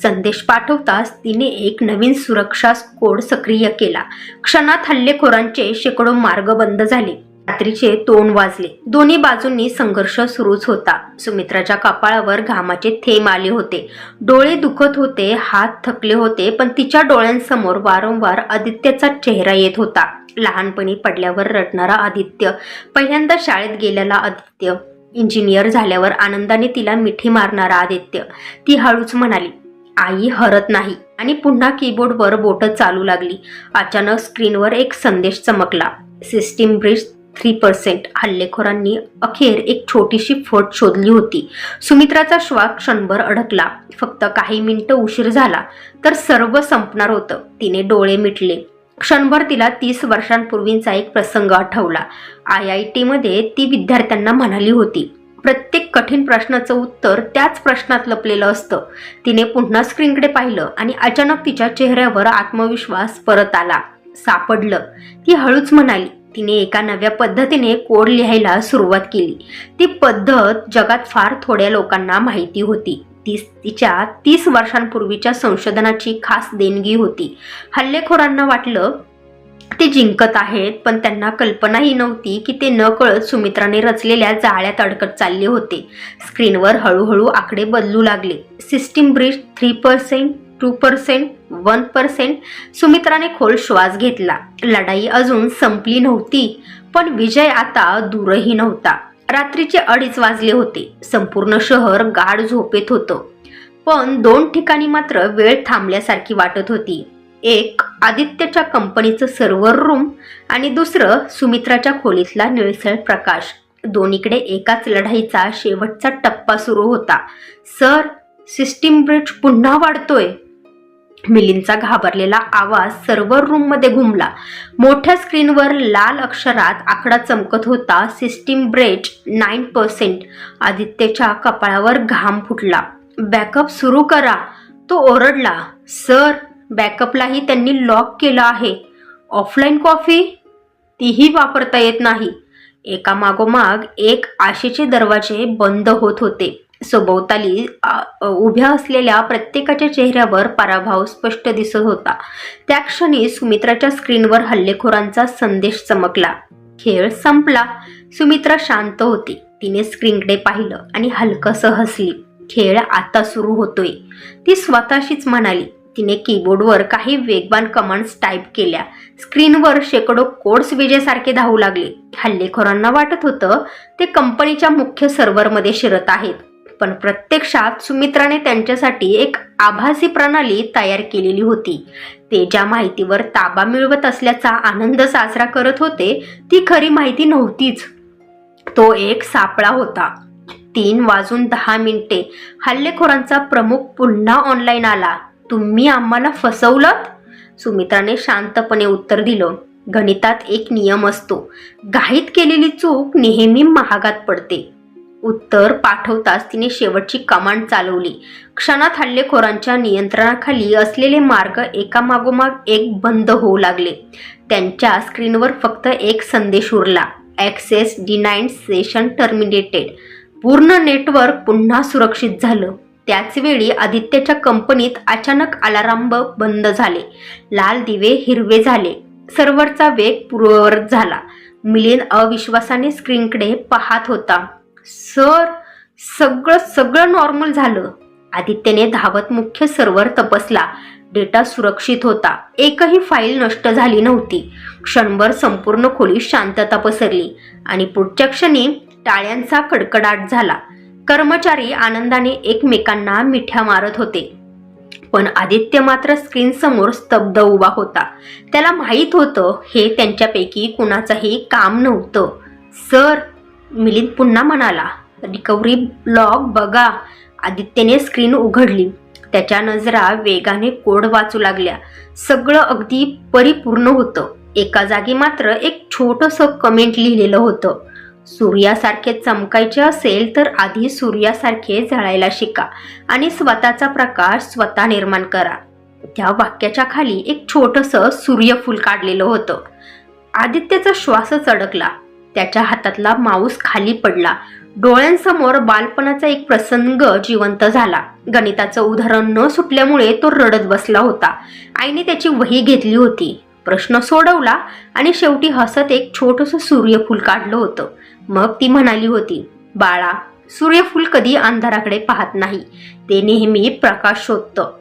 संदेश पाठवताच तिने एक नवीन सुरक्षा कोड सक्रिय केला. क्षणात हल्लेखोरांचे शेकडो मार्ग बंद झाले. रात्रीचे 2 वाजले. दोन्ही बाजूंनी संघर्ष सुरूच होता. सुमित्राच्या कपाळावर घामाचे थेंब आले होते. डोळे दुखत होते, हात थकले होते, पण तिच्या डोळ्यांसमोर वारंवार आदित्यचा चेहरा येत होता. लहानपणी पडल्यावर रडणारा आदित्य, पहिल्यांदा शाळेत गेलेला आदित्य, इंजिनियर झाल्यावर आनंदाने तिला मिठी मारणारा आदित्य. ती हळूच म्हणाली, आई हरत नाही, आणि पुन्हा कीबोर्डवर बोटं चालू लागली. अचानक स्क्रीनवर एक संदेश चमकला. सिस्टीम ब्रीच 3%. हल्लेखोरांनी अखेर एक छोटीशी फट शोधली होती. सुमित्राचा श्वास क्षणभर अडकला. फक्त काही मिनिटं उशीर झाला तर सर्व संपणार होतं. तिने डोळे मिटले. क्षणभर तिला 30 वर्षांपूर्वीचा एक प्रसंग आठवला. IIT मध्ये ती विद्यार्थ्यांना म्हणाली होती, प्रत्येक कठीण प्रश्नाचं उत्तर त्याच प्रश्नात लपलेलं असतं. तिने पुन्हा स्क्रीनकडे पाहिलं आणि अचानक तिच्या चेहऱ्यावर आत्मविश्वास परत आला. सापडलं, ती हळूच म्हणाली. तिने एका नव्या पद्धतीने कोड लिहायला सुरुवात केली. ती पद्धत जगात फार थोड्या लोकांना माहिती होती. तिच्या 30 वर्षांपूर्वीच्या संशोधनाची खास देणगी होती. हल्लेखोरांना वाटलं ते जिंकत आहेत, पण त्यांना कल्पनाही नव्हती की ते नकळत सुमित्राने रचलेल्या जाळ्यात अडकत चालले होते. स्क्रीनवर हळूहळू आकडे बदलू लागले. सिस्टीम ब्रीच 3%, 2%, 1%. सुमित्राने खोल श्वास घेतला. लढाई अजून संपली नव्हती, पण विजय आता दूरही नव्हता. रात्रीचे 2:30 वाजले होते. संपूर्ण शहर गाढ झोपेत होतं, पण 2 ठिकाणी मात्र वेळ थांबल्यासारखी वाटत होती. एक आदित्यच्या कंपनीचं सर्व्हर रूम आणि दुसरं सुमित्राच्या खोलीतला निळसळ प्रकाश. दोन्हीकडे एकाच लढाईचा शेवटचा टप्पा सुरू होता. सर, सिस्टीम ब्रीच पुन्हा वाढतोय. मिलिंदचा घाबरलेला आवाज सर्व्हर रूममध्ये घुमला. मोठ्या स्क्रीनवर लाल अक्षरात आकडा चमकत होता. सिस्टीम ब्रीच 9%. आदित्यच्या कपाळावर घाम फुटला. बॅकअप सुरू करा, तो ओरडला. सर, बॅकअपलाही त्यांनी लॉक केलं आहे. ऑफलाईन कॉफी, तीही वापरता येत नाही. एकामागोमाग एक आशेचे दरवाजे बंद होत होते. सभोवताली उभ्या असलेल्या प्रत्येकाच्या चेहऱ्यावर पराभव स्पष्ट दिसत होता. त्या क्षणी सुमित्राच्या स्क्रीनवर हल्लेखोरांचा संदेश चमकला. खेळ संपला. सुमित्रा शांत होती. तिने स्क्रीनकडे पाहिलं आणि हलकसं हसली. खेळ आता सुरू होतोय, ती स्वतःशीच म्हणाली. तिने कीबोर्डवर काही वेगवान कमांड्स टाईप केल्या. स्क्रीनवर शेकडो कोड्स विजेसारखे धावू लागले. हल्लेखोरांना वाटत होतं ते कंपनीच्या मुख्य सर्व्हरमध्ये शिरत आहेत, पण प्रत्यक्षात सुमित्राने त्यांच्यासाठी एक आभासी प्रणाली तयार केलेली होती. ते ज्या माहितीवर ताबा मिळवत असल्याचा आनंद साजरा करत होते, ती खरी माहिती नव्हतीच. तो एक सापळा होता. 3:10 हल्लेखोरांचा प्रमुख पुन्हा ऑनलाईन आला. तुम्ही आम्हाला फसवलत? सुमित्राने शांतपणे उत्तर दिलं. गणितात एक नियम असतो, घाईत केलेली चूक नेहमी महागात पडते. उत्तर पाठवताच तिने शेवटची कमांड चालवली. क्षणात हल्लेखोरांच्या नियंत्रणाखाली असलेले मार्ग एकामागोमाग एक बंद होऊ लागले. त्यांच्या स्क्रीनवर फक्त एक संदेश उरला. Access denied, session terminated. पूर्ण नेटवर्क पुन्हा सुरक्षित झालं. त्याच वेळी आदित्यच्या कंपनीत अचानक अलार्म बंद झाले. लाल दिवे हिरवे झाले. सर्व्हरचा वेग पूर्ववत झाला. मिलिंद अविश्वासाने स्क्रीनकडे पाहत होता. सर, सगळं नॉर्मल झालं. आदित्यने धावत मुख्य सर्व्हर तपासला. डेटा सुरक्षित होता. एकही फाईल नष्ट झाली नव्हती. क्षणभर संपूर्ण खोलीत शांतता पसरली आणि पुढच्या क्षणी टाळ्यांचा कडकडाट झाला. कर्मचारी आनंदाने एकमेकांना मिठ्या मारत होते, पण आदित्य मात्र स्क्रीन समोर स्तब्ध उभा होता. त्याला माहीत होतं हे त्यांच्यापैकी कुणाचंही काम नव्हतं. सर, मिलिंद पुन्हा म्हणाला. रिकव्हरी ब्लॉग बघा. आदित्यने स्क्रीन उघडली. त्याच्या नजरा वेगाने कोड वाचू लागल्या. सगळं अगदी परिपूर्ण होतं. एका जागी मात्र एक छोटंसं कमेंट लिहिलेलं होतं. सूर्यासारखे चमकायचे असेल तर आधी सूर्यासारखे जळायला शिका आणि स्वतःचा प्रकाश स्वतः निर्माण करा. त्या वाक्याच्या खाली एक छोटंसं सूर्यफूल काढलेलं होतं. आदित्यचा श्वासच अडकला. त्याच्या हातातला माऊस खाली पडला. डोळ्यांसमोर बालपणाचा एक प्रसंग जिवंत झाला. गणिताचं उदाहरण न सुटल्यामुळे तो रडत बसला होता. आईने त्याची वही घेतली होती, प्रश्न सोडवला आणि शेवटी हसत एक छोटंसं सूर्यफूल काढलं होतं. मग ती म्हणाली होती, बाळा, सूर्यफूल कधी अंधाराकडे पाहत नाही, ते नेहमी प्रकाश शोधतं.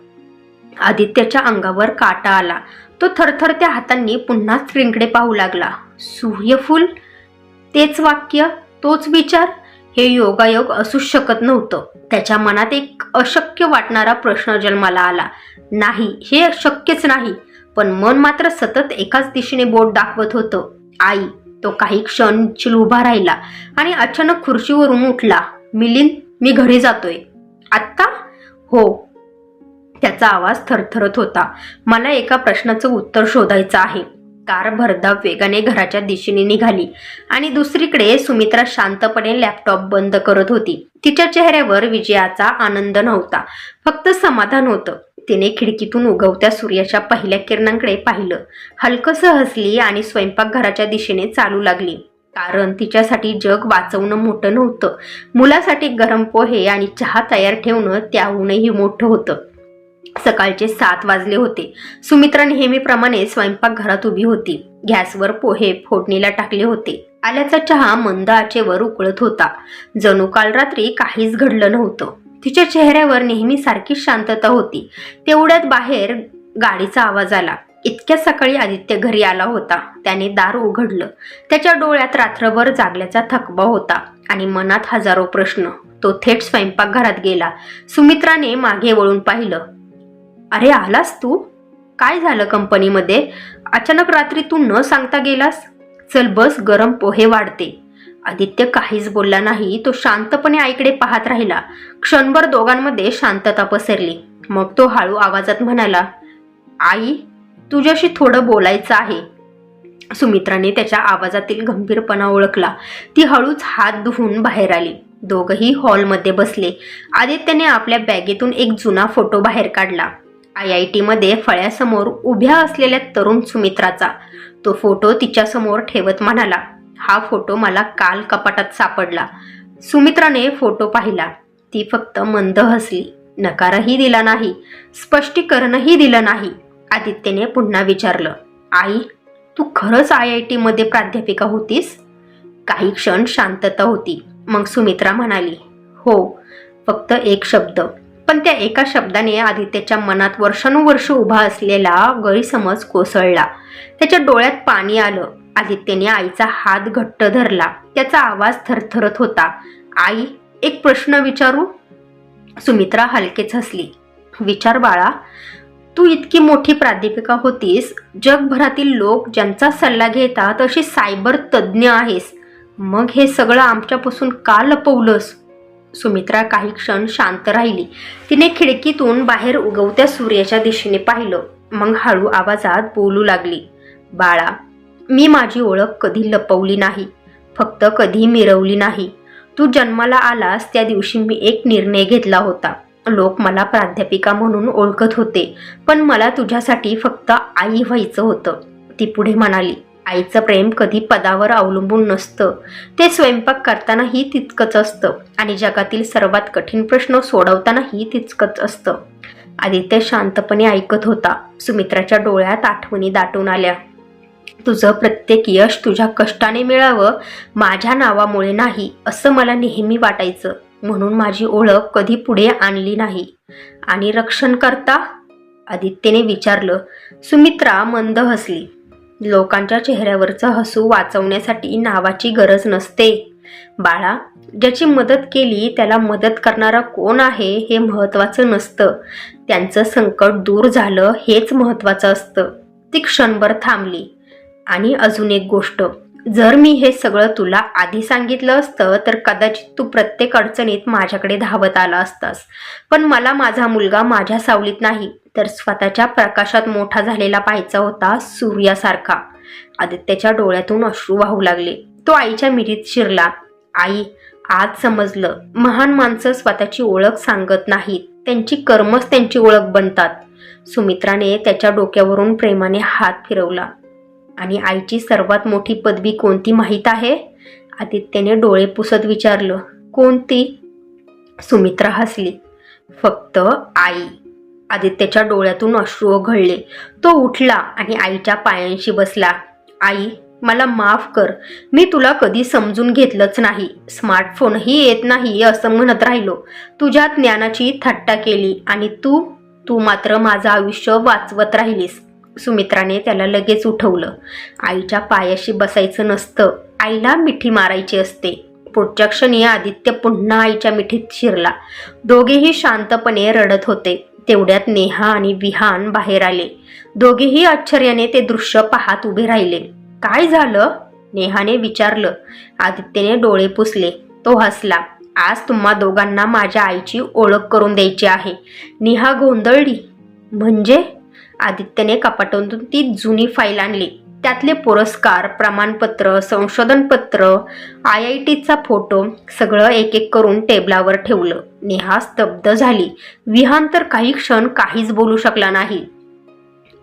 आदित्यच्या अंगावर काटा आला. तो थरथरत्या हातांनी पुन्हा स्क्रीनकडे पाहू लागला. सूर्यफूल, तेच वाक्य, तोच विचार. हे योगायोग असूच शकत नव्हतं. त्याच्या मनात एक अशक्य वाटणारा प्रश्न जन्माला आला. नाही, हे शक्यच नाही. पण मन मात्र सतत एकाच दिशेने बोट दाखवत होतं. आई. तो काही क्षण चिल उभा राहिला आणि अचानक खुर्चीवरून उठला. मिलिंद, मी घरी जातोय. आत्ता? हो. त्याचा आवाज थरथरत होता. मला एका प्रश्नाचं उत्तर शोधायचं आहे. कार भरधाव वेगाने घराच्या दिशेने निघाली आणि दुसरीकडे सुमित्रा शांतपणे लॅपटॉप बंद करत होती. तिच्या चेहऱ्यावर विजयाचा आनंद नव्हता, फक्त समाधान होतं. तिने खिडकीतून उगवत्या सूर्याच्या पहिल्या किरणांकडे पाहिलं, हलकसं हसली आणि स्वयंपाकघराच्या दिशेने चालू लागली. कारण तिच्यासाठी जग वाचवणं मोठं नव्हतं. मुलासाठी गरम पोहे आणि चहा तयार ठेवणं त्याहूनही मोठं होतं. सकाळचे 7 वाजले होते. सुमित्रा नेहमीप्रमाणे स्वयंपाकघरात उभी होती. गॅसवर पोहे फोडणीला टाकले होते. आल्याचा चहा मंद आचेवर उकळत होता. जणू काल रात्री काहीच घडलं नव्हतं. तिच्या चेहऱ्यावर नेहमी सारखी शांतता होती. तेवढ्यात बाहेर गाडीचा आवाज आला. इतक्या सकाळी आदित्य घरी आला होता. त्याने दार उघडलं. त्याच्या डोळ्यात रात्रभर जागल्याचा थकवा होता आणि मनात हजारो प्रश्न. तो थेट स्वयंपाकघरात गेला. सुमित्राने मागे वळून पाहिलं. अरे, आलास तू? काय झालं कंपनीमध्ये? अचानक रात्री तू न सांगता गेलास? चल बस, गरम पोहे वाढते. आदित्य काहीच बोलला नाही. तो शांतपणे आईकडे पाहत राहिला. क्षणभर दोघांमध्ये शांतता पसरली. मग तो हळू आवाजात म्हणाला, आई, तुझ्याशी थोडं बोलायचं आहे. सुमित्राने त्याच्या आवाजातील गंभीरपणा ओळखला. ती हळूच हात धुवून बाहेर आली. दोघही हॉलमध्ये बसले. आदित्यने आपल्या बॅगेतून एक जुना फोटो बाहेर काढला. IIT मध्ये फळ्यासमोर उभ्या असलेल्या तरुण सुमित्राचा. तो फोटो तिच्यासमोर ठेवत म्हणाला, हा फोटो मला काल कपाटात सापडला. सुमित्राने फोटो पाहिला. ती फक्त मंद हसली. नकारही दिला नाही, स्पष्टीकरणही दिलं नाही. आदित्यने पुन्हा विचारलं, आई, तू खरंच IIT मध्ये प्राध्यापिका होतीस? काही क्षण शांतता होती. मग सुमित्रा म्हणाली, हो, फक्त एक शब्द. पण त्या एका शब्दाने आदित्यच्या मनात वर्षानुवर्ष उभा असलेला गैरसमज कोसळला. त्याच्या डोळ्यात पाणी आलं. आदित्यने आईचा हात घट्ट धरला. त्याचा आवाज थरथरत होता. आई, एक प्रश्न विचारू? सुमित्रा हलकेच हसली. विचार बाळा. तू इतकी मोठी प्राध्यापिका होतीस, जगभरातील लोक ज्यांचा सल्ला घेतात अशी सायबर तज्ज्ञ आहेस, मग हे सगळं आमच्यापासून का लपवलंस? सुमित्रा काही क्षण शांत राहिली. तिने खिडकीतून बाहेर उगवत्या सूर्याच्या दिशेने पाहिलं. मग हळू आवाजात बोलू लागली, बाळा, मी माझी ओळख कधी लपवली नाही, फक्त कधी मिरवली नाही. तू जन्माला आलास त्या दिवशी मी एक निर्णय घेतला होता. लोक मला प्राध्यापिका म्हणून ओळखत होते, पण मला तुझ्यासाठी फक्त आई व्हायचं होतं. ती पुढे म्हणाली, आईचं प्रेम कधी पदावर अवलंबून नसतं. ते स्वयंपाक करतानाही तितकंच असतं आणि जगातील सर्वात कठीण प्रश्न सोडवतानाही तितकंच असतं. आदित्य शांतपणे ऐकत होता. सुमित्राच्या डोळ्यात आठवणी दाटून आल्या. तुझं प्रत्येक यश तुझ्या कष्टाने मिळावं, माझ्या नावामुळे नाही, असं मला नेहमी वाटायचं. म्हणून माझी ओळख कधी पुढे आणली नाही. आणि रक्षण करता? आदित्यने विचारलं. सुमित्रा मंद हसली. लोकांच्या चेहऱ्यावरचं हसू वाचवण्यासाठी नावाची गरज नसते बाळा. ज्याची मदत केली त्याला मदत करणारा कोण आहे हे महत्त्वाचं नसतं, त्यांचं संकट दूर झालं हेच महत्त्वाचं असतं. ती क्षणभर थांबली. आणि अजून एक गोष्ट, जर मी हे सगळं तुला आधी सांगितलं असतं तर कदाचित तू प्रत्येक अडचणीत माझ्याकडे धावत आला असतास. पण मला माझा मुलगा माझ्या सावलीत नाही तर स्वतःच्या प्रकाशात मोठा झालेला पाहायचा होता, सूर्यासारखा. आदित्यच्या डोळ्यातून अश्रू वाहू लागले. तो आईच्या मिठीत शिरला. आई, आज समजलं, महान माणसं स्वतःची ओळख सांगत नाहीत, त्यांची कर्मच त्यांची ओळख बनतात. सुमित्राने त्याच्या डोक्यावरून प्रेमाने हात फिरवला. आणि आईची सर्वात मोठी पदवी कोणती माहीत आहे? आदित्यने डोळे पुसत विचारलं. कोणती? सुमित्रा हसली. फक्त आई. आदित्यच्या डोळ्यातून अश्रू ओघळले. तो उठला आणि आईच्या पायांशी बसला. आई, मला माफ कर, मी तुला कधी समजून घेतलंच नाही. स्मार्टफोनही येत नाही असं म्हणत राहिलो. तुझ्या ज्ञानाची थट्टा केली आणि तू मात्र माझं आयुष्य वाचवत राहिलीस. सुमित्राने त्याला लगेच उठवलं. आईच्या पायाशी बसायचं नसतं, आईला मिठी मारायची असते. पुढच्या क्षणी आदित्य पुन्हा आईच्या मिठीत शिरला. दोघेही शांतपणे रडत होते. तेवढ्यात नेहा आणि विहान बाहेर आले. दोघेही आश्चर्याने ते दृश्य पाहत उभे राहिले. काय झालं? नेहाने विचारलं. आदित्यने डोळे पुसले. तो हसला. आज तुम्हा दोघांना माझ्या आईची ओळख करून द्यायची आहे. नेहा गोंधळली. म्हणजे? आदित्यने कपाटातून ती जुनी फाईल आणली. त्यातले पुरस्कार, प्रमाणपत्र, संशोधनपत्र, IITचा फोटो सगळं एक एक करून टेबलावर ठेवलं. नेहा स्तब्ध झाली. विहान तर काही क्षण काहीच बोलू शकला नाही.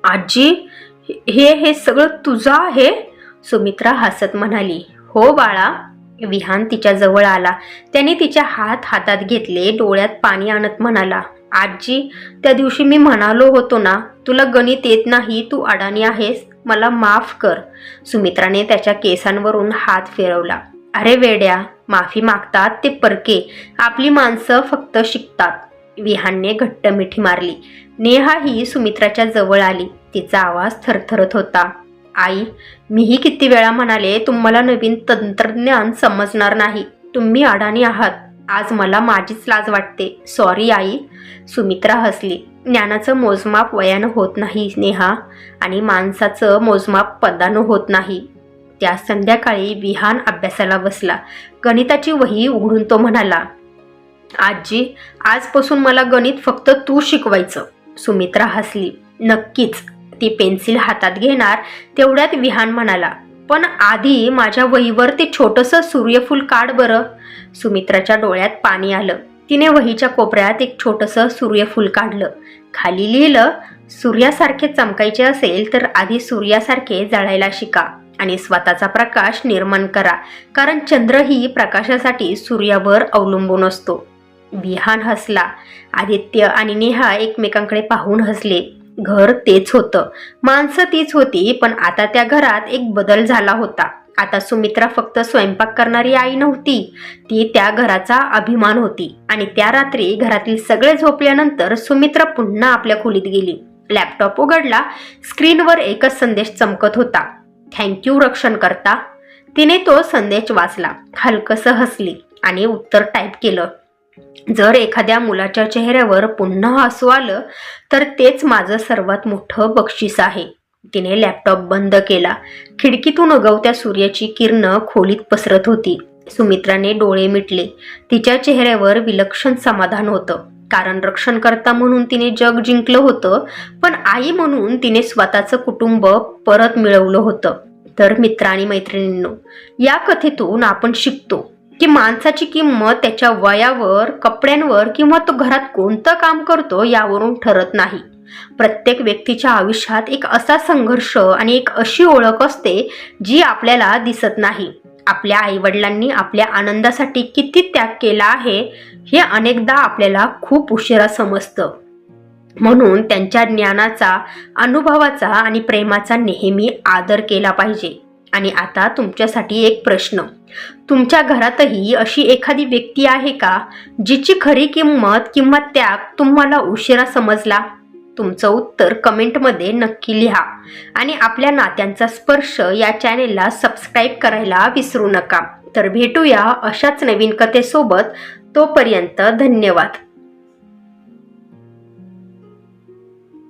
आजी, हे सगळं तुझं आहे? सुमित्रा हसत म्हणाली. हो बाळा. विहान तिच्या जवळ आला. त्याने तिच्या हातात घेतले. डोळ्यात पाणी आणत म्हणाला. आजी, त्या दिवशी मी म्हणालो होतो ना, तुला गणित येत नाही, तू अडाणी आहेस, मला माफ कर. सुमित्राने त्याच्या केसांवरून हात फिरवला. अरे वेड्या, माफी मागतात ते परके, आपली माणसं फक्त शिकतात. विहानने घट्ट मिठी मारली. नेहा ही सुमित्राच्या जवळ आली. तिचा आवाज थरथरत होता. आई, मीही किती वेळा म्हणाले तुम्हाला नवीन तंत्रज्ञान समजणार नाही, तुम्ही अडाणी आहात. आज मला माझीच लाज वाटते. Sorry I. सुमित्रा हसली. ज्ञानाचं मोजमाप वयानं होत नाही नेहा, आणि माणसाचं मोजमाप पदानं होत नाही. त्या संध्याकाळी विहान अभ्यासाला बसला. गणिताची वही उघडून तो म्हणाला. आजी, आजपासून मला गणित फक्त तू शिकवायचं. सुमित्रा हसली. नक्कीच. ती पेन्सिल हातात घेणार तेवढ्यात विहान म्हणाला. पण आधी माझ्या वहीवर ते छोटंसं सूर्यफूल काढ बरं. सुमित्राच्या डोळ्यात पाणी आलं. तिने वहीच्या कोपऱ्यात एक छोटंसं सूर्यफूल काढलं. खाली लिहिलं, सूर्यासारखे चमकायचे असेल तर आधी सूर्यासारखे जळायला शिका आणि स्वतःचा प्रकाश निर्माण करा, कारण चंद्रही प्रकाशासाठी सूर्यावर अवलंबून असतो. विहान हसला. आदित्य आणि नेहा एकमेकांकडे पाहून हसले. घर तेच होतं, माणसं तीच होती, पण आता त्या घरात एक बदल झाला होता. आता सुमित्रा फक्त स्वयंपाक करणारी आई नव्हती, ती त्या घराचा अभिमान होती. आणि त्या रात्री घरातील सगळे झोपल्यानंतर सुमित्रा पुन्हा आपल्या खोलीत गेली. लॅपटॉप उघडला. स्क्रीनवर एकच संदेश चमकत होता. थँक्यू रक्षणकर्ता. तिने तो संदेश वाचला. हलकसं हसली आणि उत्तर टाईप केलं. जर एखाद्या मुलाच्या चेहऱ्यावर पुन्हा हसू आलं तर तेच माझं सर्वात मोठं बक्षीस आहे. तिने लॅपटॉप बंद केला. खिडकीतून उगवत्या सूर्याची किरणं खोलीत पसरत होती. सुमित्राने डोळे मिटले. तिच्या चेहऱ्यावर विलक्षण समाधान होतं, कारण रक्षणकर्ता म्हणून तिने जग जिंकलं होतं, पण आई म्हणून तिने स्वतःचं कुटुंब परत मिळवलं होतं. तर मित्र आणि मैत्रिणींनो, या कथेतून आपण शिकतो की माणसाची किंमत त्याच्या वयावर, कपड्यांवर किंवा तो घरात कोणतं काम करतो यावरून ठरत नाही. प्रत्येक व्यक्तीच्या आयुष्यात एक असा संघर्ष आणि एक अशी ओळख असते जी आपल्याला दिसत नाही. आपल्या आईवडिलांनी आपल्या आनंदासाठी किती त्याग केला आहे हे अनेकदा आपल्याला खूप उशिरा समजतं. म्हणून त्यांच्या ज्ञानाचा, अनुभवाचा आणि प्रेमाचा नेहमी आदर केला पाहिजे. आणि आता तुमच्यासाठी एक प्रश्न. तुमच्या घरातही अशी एखादी व्यक्ती आहे का जिची खरी किंमत किंवा त्याग तुम्हाला उशिरा समजला? तुमचं उत्तर कमेंटमध्ये नक्की लिहा. आणि आपल्या नात्यांचा स्पर्श या चॅनेलला सबस्क्राईब करायला विसरू नका. तर भेटूया अशाच नवीन कथेसोबत. तोपर्यंत धन्यवाद.